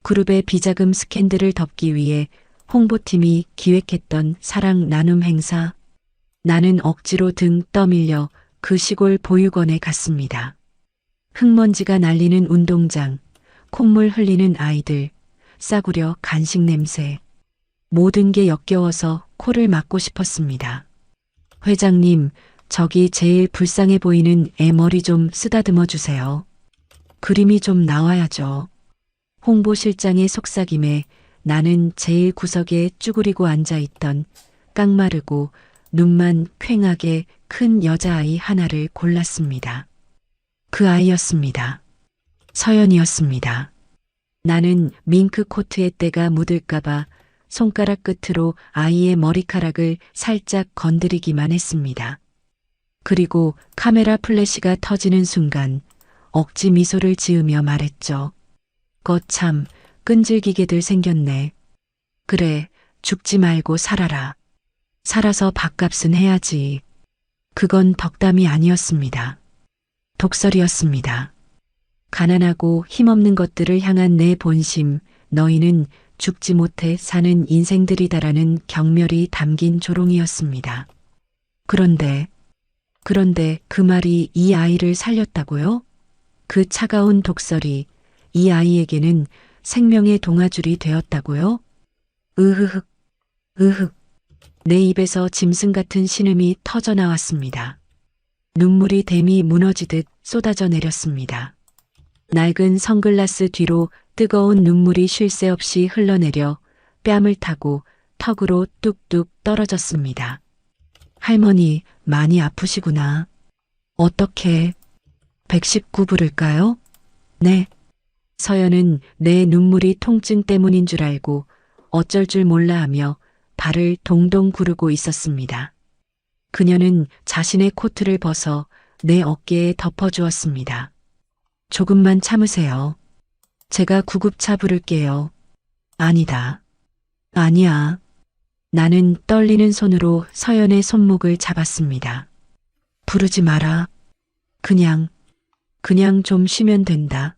그룹의 비자금 스캔들을 덮기 위해 홍보팀이 기획했던 사랑 나눔 행사. 나는 억지로 등 떠밀려 그 시골 보육원에 갔습니다. 흙먼지가 날리는 운동장, 콧물 흘리는 아이들, 싸구려 간식 냄새. 모든 게 역겨워서 코를 막고 싶었습니다. 회장님, 저기 제일 불쌍해 보이는 애 머리 좀 쓰다듬어 주세요. 그림이 좀 나와야죠. 홍보실장의 속삭임에 나는 제일 구석에 쭈그리고 앉아있던 깡마르고 눈만 퀭하게 큰 여자아이 하나를 골랐습니다. 그 아이였습니다. 서연이었습니다. 나는 밍크 코트의 때가 묻을까봐 손가락 끝으로 아이의 머리카락을 살짝 건드리기만 했습니다. 그리고 카메라 플래시가 터지는 순간 억지 미소를 지으며 말했죠. 거참 끈질기게들 생겼네. 그래, 죽지 말고 살아라. 살아서 밥값은 해야지. 그건 덕담이 아니었습니다. 독설이었습니다. 가난하고 힘없는 것들을 향한 내 본심, 너희는 죽지 못해 사는 인생들이다라는 경멸이 담긴 조롱이었습니다. 그런데 그 말이 이 아이를 살렸다고요? 그 차가운 독설이 이 아이에게는 생명의 동아줄이 되었다고요? 으흐흑. 내 입에서 짐승 같은 신음이 터져 나왔습니다. 눈물이 댐이 무너지듯 쏟아져 내렸습니다. 낡은 선글라스 뒤로 뜨거운 눈물이 쉴 새 없이 흘러내려 뺨을 타고 턱으로 뚝뚝 떨어졌습니다. 할머니, 많이 아프시구나. 어떻게 119 부를까요? 네. 서연은 내 눈물이 통증 때문인 줄 알고 어쩔 줄 몰라 하며 발을 동동 구르고 있었습니다. 그녀는 자신의 코트를 벗어 내 어깨에 덮어주었습니다. 조금만 참으세요. 제가 구급차 부를게요. 아니다. 아니야. 나는 떨리는 손으로 서연의 손목을 잡았습니다. 부르지 마라. 그냥 좀 쉬면 된다.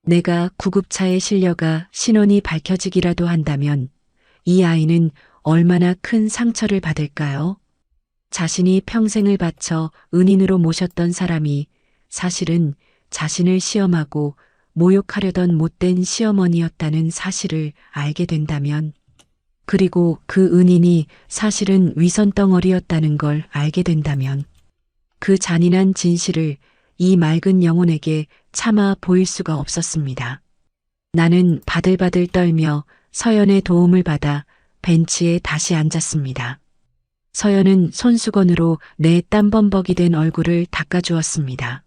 내가 구급차에 실려가 신원이 밝혀지기라도 한다면 이 아이는 얼마나 큰 상처를 받을까요? 자신이 평생을 바쳐 은인으로 모셨던 사람이 사실은 자신을 시험하고 모욕하려던 못된 시어머니였다는 사실을 알게 된다면, 그리고 그 은인이 사실은 위선덩어리였다는 걸 알게 된다면, 그 잔인한 진실을 이 맑은 영혼에게 차마 보일 수가 없었습니다. 나는 바들바들 떨며 서연의 도움을 받아 벤치에 다시 앉았습니다. 서연은 손수건으로 내 땀범벅이 된 얼굴을 닦아주었습니다.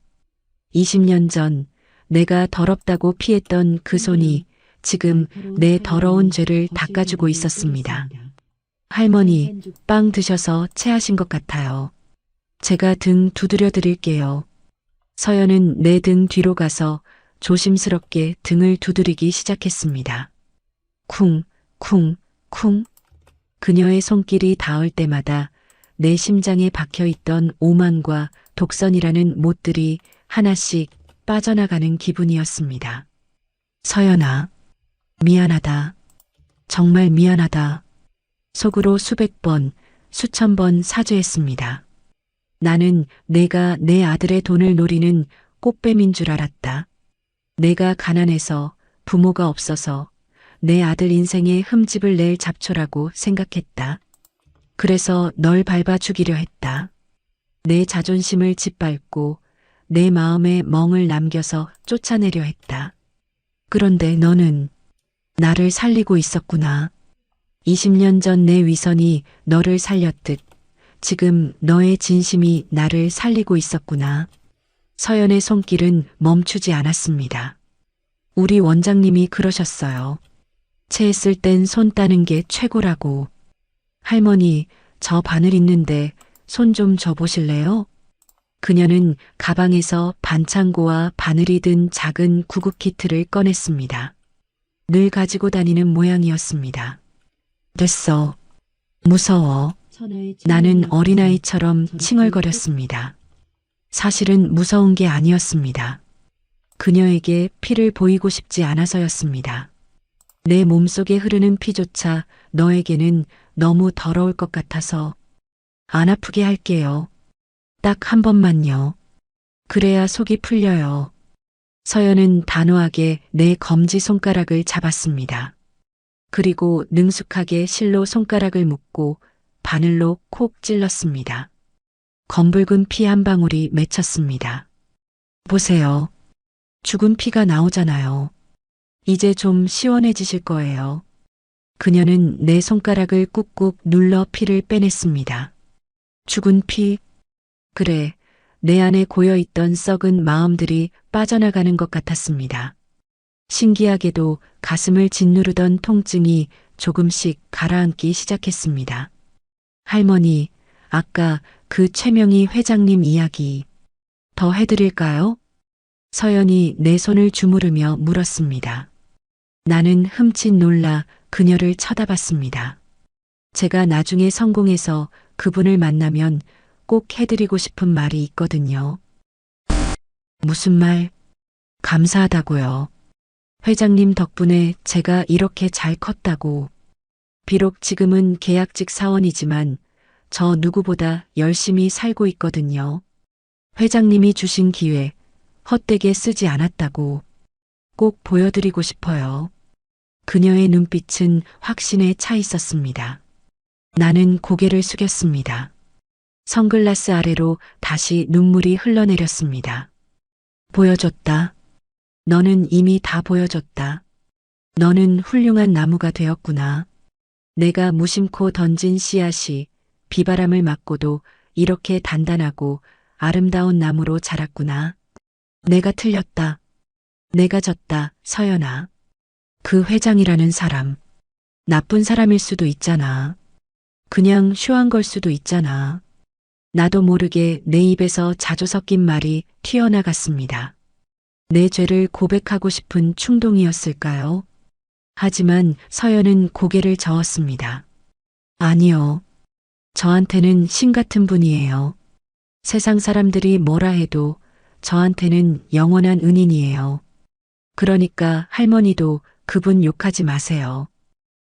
20년 전 내가 더럽다고 피했던 그 손이 지금 내 더러운 죄를 닦아주고 있었습니다. 할머니, 빵 드셔서 체하신 것 같아요. 제가 등 두드려 드릴게요. 서연은 내 등 뒤로 가서 조심스럽게 등을 두드리기 시작했습니다. 쿵, 쿵, 쿵. 그녀의 손길이 닿을 때마다 내 심장에 박혀있던 오만과 독선이라는 못들이 하나씩 빠져나가는 기분이었습니다. 서연아, 미안하다. 정말 미안하다. 속으로 수백 번, 수천 번 사죄했습니다. 나는 내가 내 아들의 돈을 노리는 꽃뱀인 줄 알았다. 내가 가난해서 부모가 없어서 내 아들 인생에 흠집을 낼 잡초라고 생각했다. 그래서 널 밟아 죽이려 했다. 내 자존심을 짓밟고 내 마음에 멍을 남겨서 쫓아내려 했다. 그런데 너는 나를 살리고 있었구나. 20년 전 내 위선이 너를 살렸듯 지금 너의 진심이 나를 살리고 있었구나. 서연의 손길은 멈추지 않았습니다. 우리 원장님이 그러셨어요. 체했을 땐 손 따는 게 최고라고. 할머니, 저 바늘 있는데 손 좀 줘보실래요? 그녀는 가방에서 반창고와 바늘이 든 작은 구급 키트를 꺼냈습니다. 늘 가지고 다니는 모양이었습니다. 됐어. 무서워. 나는 어린아이처럼 칭얼거렸습니다. 사실은 무서운 게 아니었습니다. 그녀에게 피를 보이고 싶지 않아서였습니다. 내 몸속에 흐르는 피조차 너에게는 너무 더러울 것 같아서 안 아프게 할게요. 딱 한 번만요. 그래야 속이 풀려요. 서연은 단호하게 내 검지 손가락을 잡았습니다. 그리고 능숙하게 실로 손가락을 묶고 바늘로 콕 찔렀습니다. 검붉은 피 한 방울이 맺혔습니다. 보세요. 죽은 피가 나오잖아요. 이제 좀 시원해지실 거예요. 그녀는 내 손가락을 꾹꾹 눌러 피를 빼냈습니다. 죽은 피? 그래, 내 안에 고여있던 썩은 마음들이 빠져나가는 것 같았습니다. 신기하게도 가슴을 짓누르던 통증이 조금씩 가라앉기 시작했습니다. 할머니, 아까 그 최명희 회장님 이야기 더 해드릴까요? 서연이 내 손을 주무르며 물었습니다. 나는 흠칫 놀라 그녀를 쳐다봤습니다. 제가 나중에 성공해서 그분을 만나면 꼭 해드리고 싶은 말이 있거든요. 무슨 말? 감사하다고요. 회장님 덕분에 제가 이렇게 잘 컸다고. 비록 지금은 계약직 사원이지만 저 누구보다 열심히 살고 있거든요. 회장님이 주신 기회 헛되게 쓰지 않았다고 꼭 보여드리고 싶어요. 그녀의 눈빛은 확신에 차 있었습니다. 나는 고개를 숙였습니다. 선글라스 아래로 다시 눈물이 흘러내렸습니다. 보여줬다. 너는 이미 다 보여줬다. 너는 훌륭한 나무가 되었구나. 내가 무심코 던진 씨앗이 비바람을 맞고도 이렇게 단단하고 아름다운 나무로 자랐구나. 내가 틀렸다. 내가 졌다, 서연아. 그 회장이라는 사람, 나쁜 사람일 수도 있잖아. 그냥 쇼한 걸 수도 있잖아. 나도 모르게 내 입에서 자주 섞인 말이 튀어나갔습니다. 내 죄를 고백하고 싶은 충동이었을까요? 하지만 서연은 고개를 저었습니다. 아니요. 저한테는 신 같은 분이에요. 세상 사람들이 뭐라 해도 저한테는 영원한 은인이에요. 그러니까 할머니도 그분 욕하지 마세요.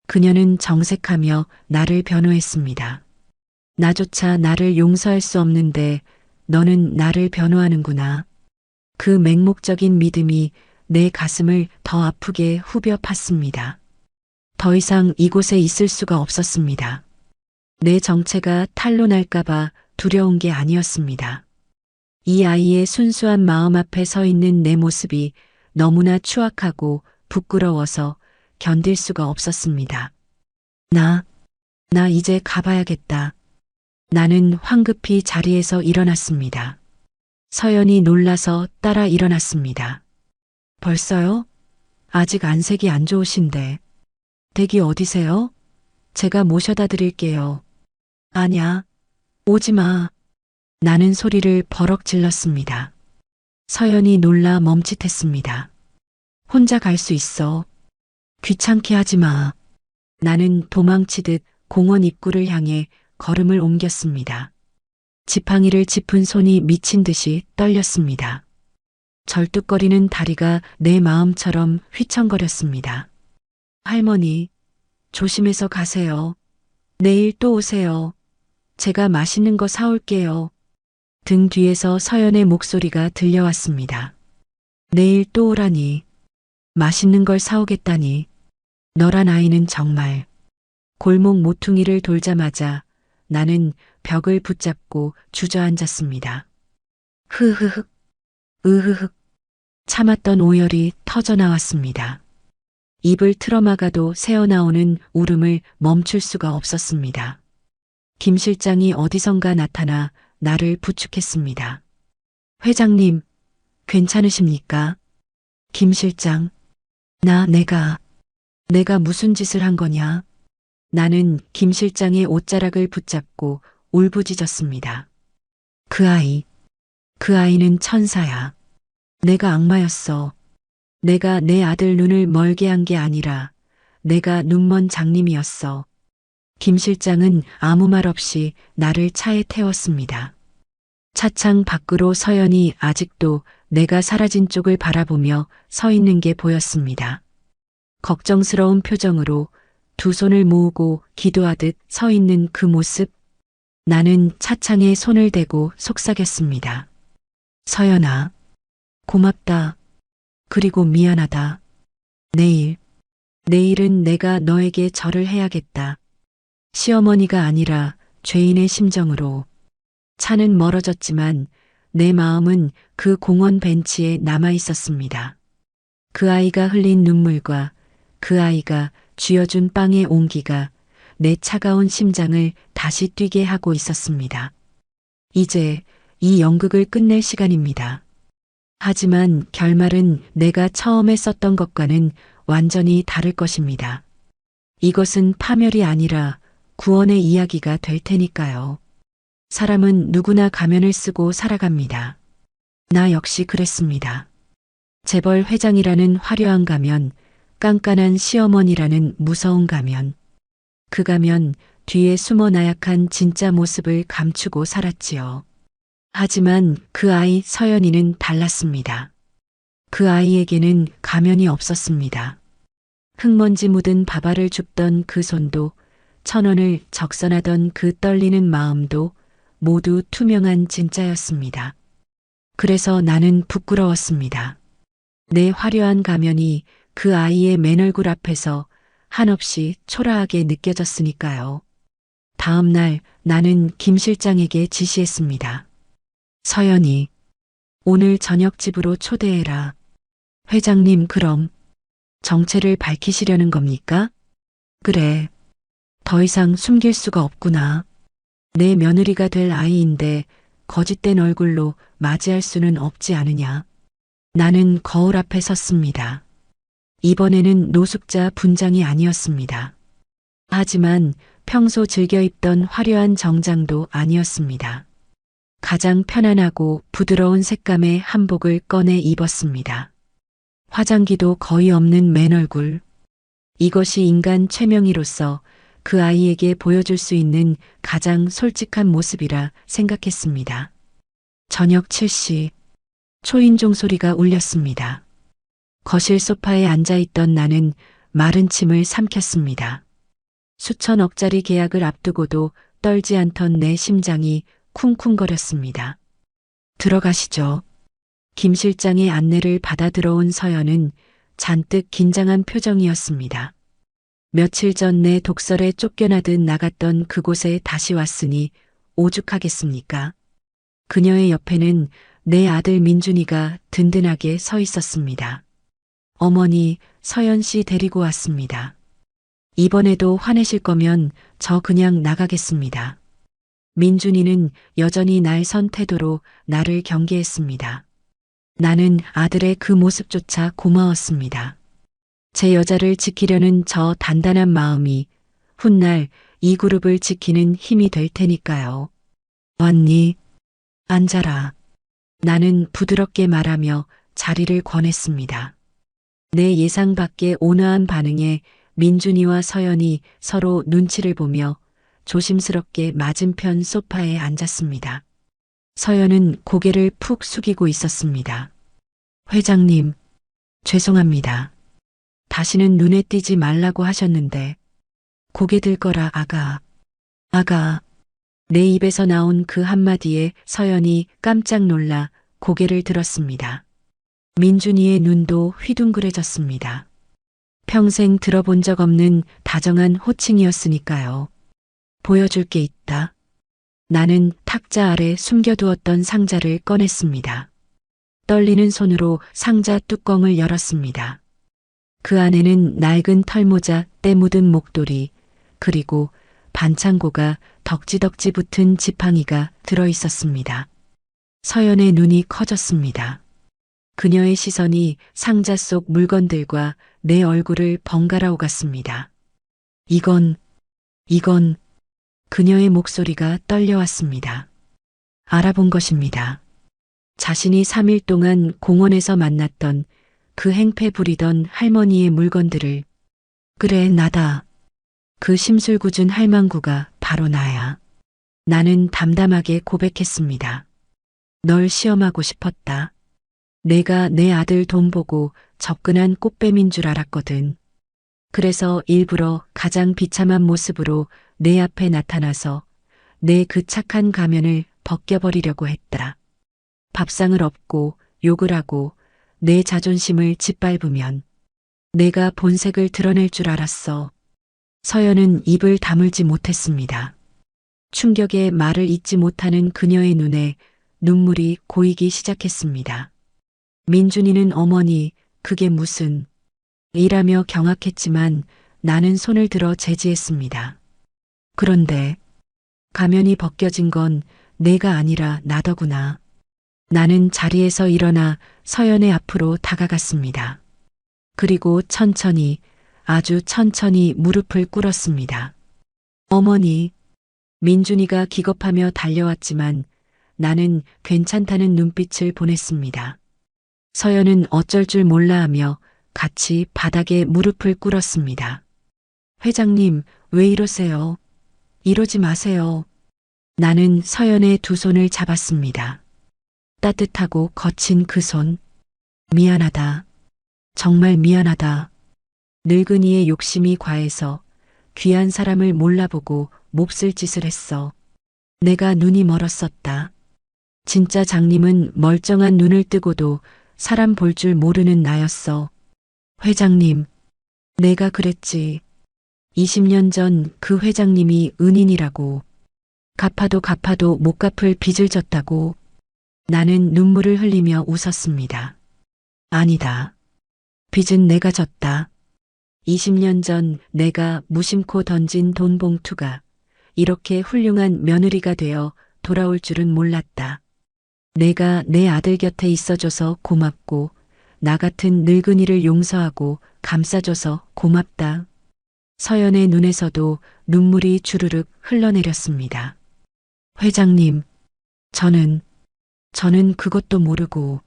그녀는 정색하며 나를 변호했습니다. 나조차 나를 용서할 수 없는데 너는 나를 변호하는구나. 그 맹목적인 믿음이 내 가슴을 더 아프게 후벼 팠습니다. 더 이상 이곳에 있을 수가 없었습니다. 내 정체가 탄로 날까봐 두려운 게 아니었습니다. 이 아이의 순수한 마음 앞에 서 있는 내 모습이 너무나 추악하고 부끄러워서 견딜 수가 없었습니다. 나 이제 가봐야겠다. 나는 황급히 자리에서 일어났습니다. 서연이 놀라서 따라 일어났습니다. 벌써요? 아직 안색이 안 좋으신데. 댁이 어디세요? 제가 모셔다 드릴게요. 아냐, 오지 마. 나는 소리를 버럭 질렀습니다. 서연이 놀라 멈칫했습니다. 혼자 갈 수 있어. 귀찮게 하지 마. 나는 도망치듯 공원 입구를 향해 걸음을 옮겼습니다. 지팡이를 짚은 손이 미친 듯이 떨렸습니다. 절뚝거리는 다리가 내 마음처럼 휘청거렸습니다. 할머니, 조심해서 가세요. 내일 또 오세요. 제가 맛있는 거 사올게요. 등 뒤에서 서연의 목소리가 들려왔습니다. 내일 또 오라니. 맛있는 걸 사오겠다니. 너란 아이는 정말. 골목 모퉁이를 돌자마자 나는 벽을 붙잡고 주저앉았습니다. 흐흐흑, 으흐흑. 참았던 오열이 터져나왔습니다. 입을 틀어막아도 새어나오는 울음을 멈출 수가 없었습니다. 김 실장이 어디선가 나타나 나를 부축했습니다. 회장님, 괜찮으십니까? 김 실장, 내가 무슨 짓을 한 거냐? 나는 김 실장의 옷자락을 붙잡고 울부짖었습니다. 그 아이는 천사야. 내가 악마였어. 내가 내 아들 눈을 멀게 한 게 아니라 내가 눈먼 장님이었어. 김 실장은 아무 말 없이 나를 차에 태웠습니다. 차창 밖으로 서연이 아직도 내가 사라진 쪽을 바라보며 서 있는 게 보였습니다. 걱정스러운 표정으로 두 손을 모으고 기도하듯 서 있는 그 모습. 나는 차창에 손을 대고 속삭였습니다. 서연아, 고맙다. 그리고 미안하다. 내일은 내가 너에게 절을 해야겠다. 시어머니가 아니라 죄인의 심정으로. 차는 멀어졌지만 내 마음은 그 공원 벤치에 남아 있었습니다. 그 아이가 흘린 눈물과 그 아이가 쥐어준 빵의 온기가 내 차가운 심장을 다시 뛰게 하고 있었습니다. 이제 이 연극을 끝낼 시간입니다. 하지만 결말은 내가 처음에 썼던 것과는 완전히 다를 것입니다. 이것은 파멸이 아니라 구원의 이야기가 될 테니까요. 사람은 누구나 가면을 쓰고 살아갑니다. 나 역시 그랬습니다. 재벌 회장이라는 화려한 가면, 깐깐한 시어머니라는 무서운 가면. 그 가면 뒤에 숨어 나약한 진짜 모습을 감추고 살았지요. 하지만 그 아이 서연이는 달랐습니다. 그 아이에게는 가면이 없었습니다. 흙먼지 묻은 밥알을 줍던 그 손도, 1,000원을 적선하던 그 떨리는 마음도 모두 투명한 진짜였습니다. 그래서 나는 부끄러웠습니다. 내 화려한 가면이 그 아이의 맨얼굴 앞에서 한없이 초라하게 느껴졌으니까요. 다음 날 나는 김 실장에게 지시했습니다. 서연이, 오늘 저녁 집으로 초대해라. 회장님, 그럼 정체를 밝히시려는 겁니까? 그래. 더 이상 숨길 수가 없구나. 내 며느리가 될 아이인데 거짓된 얼굴로 맞이할 수는 없지 않으냐. 나는 거울 앞에 섰습니다. 이번에는 노숙자 분장이 아니었습니다. 하지만 평소 즐겨 입던 화려한 정장도 아니었습니다. 가장 편안하고 부드러운 색감의 한복을 꺼내 입었습니다. 화장기도 거의 없는 맨얼굴. 이것이 인간 최명희로서 그 아이에게 보여줄 수 있는 가장 솔직한 모습이라 생각했습니다. 저녁 7시, 초인종 소리가 울렸습니다. 거실 소파에 앉아있던 나는 마른 침을 삼켰습니다. 수천억짜리 계약을 앞두고도 떨지 않던 내 심장이 쿵쿵거렸습니다. 들어가시죠. 김 실장의 안내를 받아 들어온 서연은 잔뜩 긴장한 표정이었습니다. 며칠 전 내 독설에 쫓겨나듯 나갔던 그곳에 다시 왔으니 오죽하겠습니까? 그녀의 옆에는 내 아들 민준이가 든든하게 서 있었습니다. 어머니, 서연 씨 데리고 왔습니다. 이번에도 화내실 거면 저 그냥 나가겠습니다. 민준이는 여전히 날 선 태도로 나를 경계했습니다. 나는 아들의 그 모습조차 고마웠습니다. 제 여자를 지키려는 저 단단한 마음이 훗날 이 그룹을 지키는 힘이 될 테니까요. 왔니? 앉아라. 나는 부드럽게 말하며 자리를 권했습니다. 내 예상 밖의 온화한 반응에 민준이와 서연이 서로 눈치를 보며 조심스럽게 맞은편 소파에 앉았습니다. 서연은 고개를 푹 숙이고 있었습니다. 회장님, 죄송합니다. 다시는 눈에 띄지 말라고 하셨는데 고개 들 거라 아가. 내 입에서 나온 그 한마디에 서연이 깜짝 놀라 고개를 들었습니다. 민준이의 눈도 휘둥그레졌습니다. 평생 들어본 적 없는 다정한 호칭이었으니까요. 보여줄 게 있다. 나는 탁자 아래 숨겨두었던 상자를 꺼냈습니다. 떨리는 손으로 상자 뚜껑을 열었습니다. 그 안에는 낡은 털모자, 때 묻은 목도리, 그리고 반창고가 덕지덕지 붙은 지팡이가 들어있었습니다. 서연의 눈이 커졌습니다. 그녀의 시선이 상자 속 물건들과 내 얼굴을 번갈아 오갔습니다. 이건, 그녀의 목소리가 떨려왔습니다. 알아본 것입니다. 자신이 3일 동안 공원에서 만났던 그 행패 부리던 할머니의 물건들을. 그래, 나다. 그 심술궂은 할망구가 바로 나야. 나는 담담하게 고백했습니다. 널 시험하고 싶었다. 내가 내 아들 돈 보고 접근한 꽃뱀인 줄 알았거든. 그래서 일부러 가장 비참한 모습으로 내 앞에 나타나서 내 그 착한 가면을 벗겨버리려고 했다. 밥상을 엎고 욕을 하고 내 자존심을 짓밟으면 내가 본색을 드러낼 줄 알았어. 서연은 입을 다물지 못했습니다. 충격에 말을 잇지 못하는 그녀의 눈에 눈물이 고이기 시작했습니다. 민준이는 어머니, 그게 무슨 이라며 경악했지만 나는 손을 들어 제지했습니다. 그런데 가면이 벗겨진 건 내가 아니라 나더구나. 나는 자리에서 일어나 서연의 앞으로 다가갔습니다. 그리고 천천히, 아주 천천히 무릎을 꿇었습니다. 어머니, 민준이가 기겁하며 달려왔지만 나는 괜찮다는 눈빛을 보냈습니다. 서연은 어쩔 줄 몰라 하며 같이 바닥에 무릎을 꿇었습니다. 회장님, 왜 이러세요? 이러지 마세요. 나는 서연의 두 손을 잡았습니다. 따뜻하고 거친 그 손. 미안하다. 정말 미안하다. 늙은이의 욕심이 과해서 귀한 사람을 몰라보고 몹쓸 짓을 했어. 내가 눈이 멀었었다. 진짜 장님은 멀쩡한 눈을 뜨고도 사람 볼 줄 모르는 나였어. 회장님, 내가 그랬지. 20년 전 그 회장님이 은인이라고. 갚아도 못 갚을 빚을 졌다고. 나는 눈물을 흘리며 웃었습니다. 아니다. 빚은 내가 졌다. 20년 전 내가 무심코 던진 돈 봉투가 이렇게 훌륭한 며느리가 되어 돌아올 줄은 몰랐다. 내가 내 아들 곁에 있어줘서 고맙고 나 같은 늙은이를 용서하고 감싸줘서 고맙다. 서연의 눈에서도 눈물이 주르륵 흘러내렸습니다. 회장님, 저는 그것도 모르고.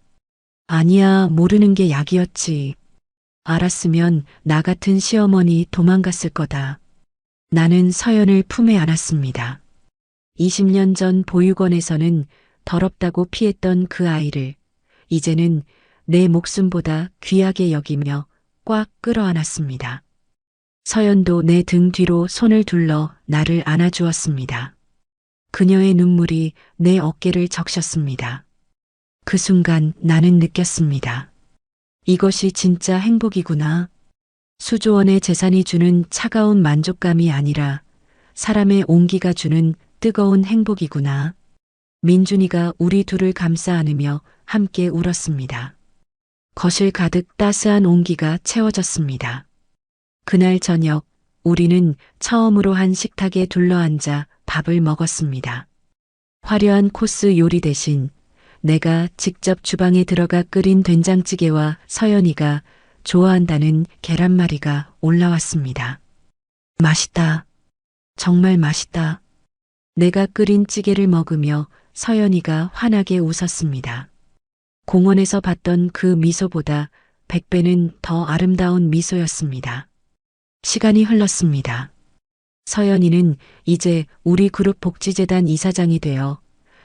아니야, 모르는 게 약이었지. 알았으면 나 같은 시어머니 도망갔을 거다. 나는 서연을 품에 안았습니다. 20년 전 보육원에서는 더럽다고 피했던 그 아이를 이제는 내 목숨보다 귀하게 여기며 꽉 끌어안았습니다. 서연도 내 등 뒤로 손을 둘러 나를 안아주었습니다. 그녀의 눈물이 내 어깨를 적셨습니다. 그 순간 나는 느꼈습니다. 이것이 진짜 행복이구나. 수조원의 재산이 주는 차가운 만족감이 아니라 사람의 온기가 주는 뜨거운 행복이구나. 민준이가 우리 둘을 감싸 안으며 함께 울었습니다. 거실 가득 따스한 온기가 채워졌습니다. 그날 저녁 우리는 처음으로 한 식탁에 둘러앉아 밥을 먹었습니다. 화려한 코스 요리 대신 내가 직접 주방에 들어가 끓인 된장찌개와 서연이가 좋아한다는 계란말이가 올라왔습니다. 맛있다. 정말 맛있다. 내가 끓인 찌개를 먹으며 서연이가 환하게 웃었습니다. 공원에서 봤던 그 미소보다 100배는 더 아름다운 미소였습니다. 시간이 흘렀습니다. 서연이는 이제 우리 그룹 복지재단 이사장이 되어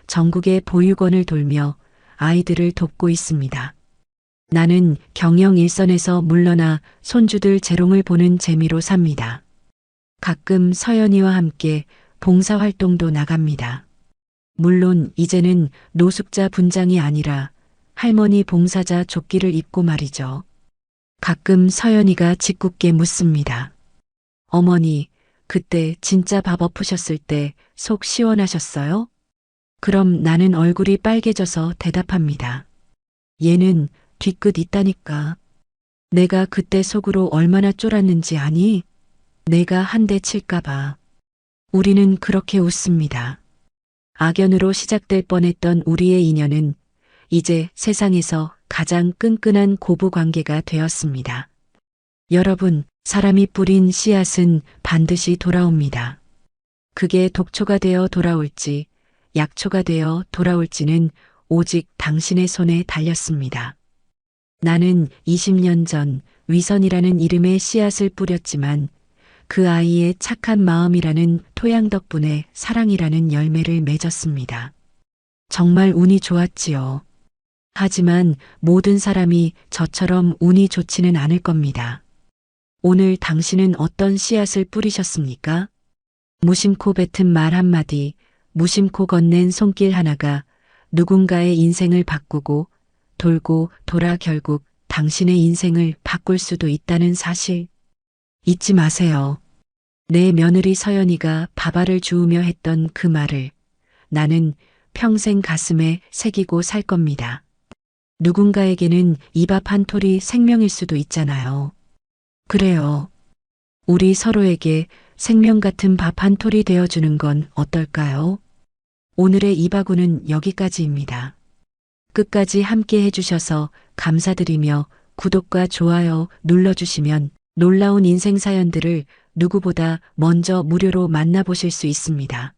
전국의 보육원을 돌며 아이들을 돕고 있습니다. 나는 경영 일선에서 물러나 손주들 재롱을 보는 재미로 삽니다. 가끔 서연이와 함께 봉사활동도 나갑니다. 물론 이제는 노숙자 분장이 아니라 할머니 봉사자 조끼를 입고 말이죠. 가끔 서연이가 짓궂게 묻습니다. 어머니, 그때 진짜 밥 엎으셨을 때 속 시원하셨어요? 그럼 나는 얼굴이 빨개져서 대답합니다. 얘는 뒤끝 있다니까. 내가 그때 속으로 얼마나 쫄았는지 아니? 내가 한 대 칠까봐. 우리는 그렇게 웃습니다. 악연으로 시작될 뻔했던 우리의 인연은 이제 세상에서 가장 끈끈한 고부 관계가 되었습니다. 여러분, 사람이 뿌린 씨앗은 반드시 돌아옵니다. 그게 독초가 되어 돌아올지, 약초가 되어 돌아올지는 오직 당신의 손에 달렸습니다. 나는 20년 전 위선이라는 이름의 씨앗을 뿌렸지만 그 아이의 착한 마음이라는 토양 덕분에 사랑이라는 열매를 맺었습니다. 정말 운이 좋았지요. 하지만 모든 사람이 저처럼 운이 좋지는 않을 겁니다. 오늘 당신은 어떤 씨앗을 뿌리셨습니까? 무심코 뱉은 말 한마디, 무심코 건넨 손길 하나가 누군가의 인생을 바꾸고 돌고 돌아 결국 당신의 인생을 바꿀 수도 있다는 사실. 잊지 마세요. 내 며느리 서연이가 밥알을 주우며 했던 그 말을 나는 평생 가슴에 새기고 살 겁니다. 누군가에게는 이 밥 한 톨이 생명일 수도 있잖아요. 그래요. 우리 서로에게 생명 같은 밥 한 톨이 되어주는 건 어떨까요? 오늘의 이바구는 여기까지입니다. 끝까지 함께 해주셔서 감사드리며 구독과 좋아요 눌러주시면 놀라운 인생 사연들을 누구보다 먼저 무료로 만나보실 수 있습니다.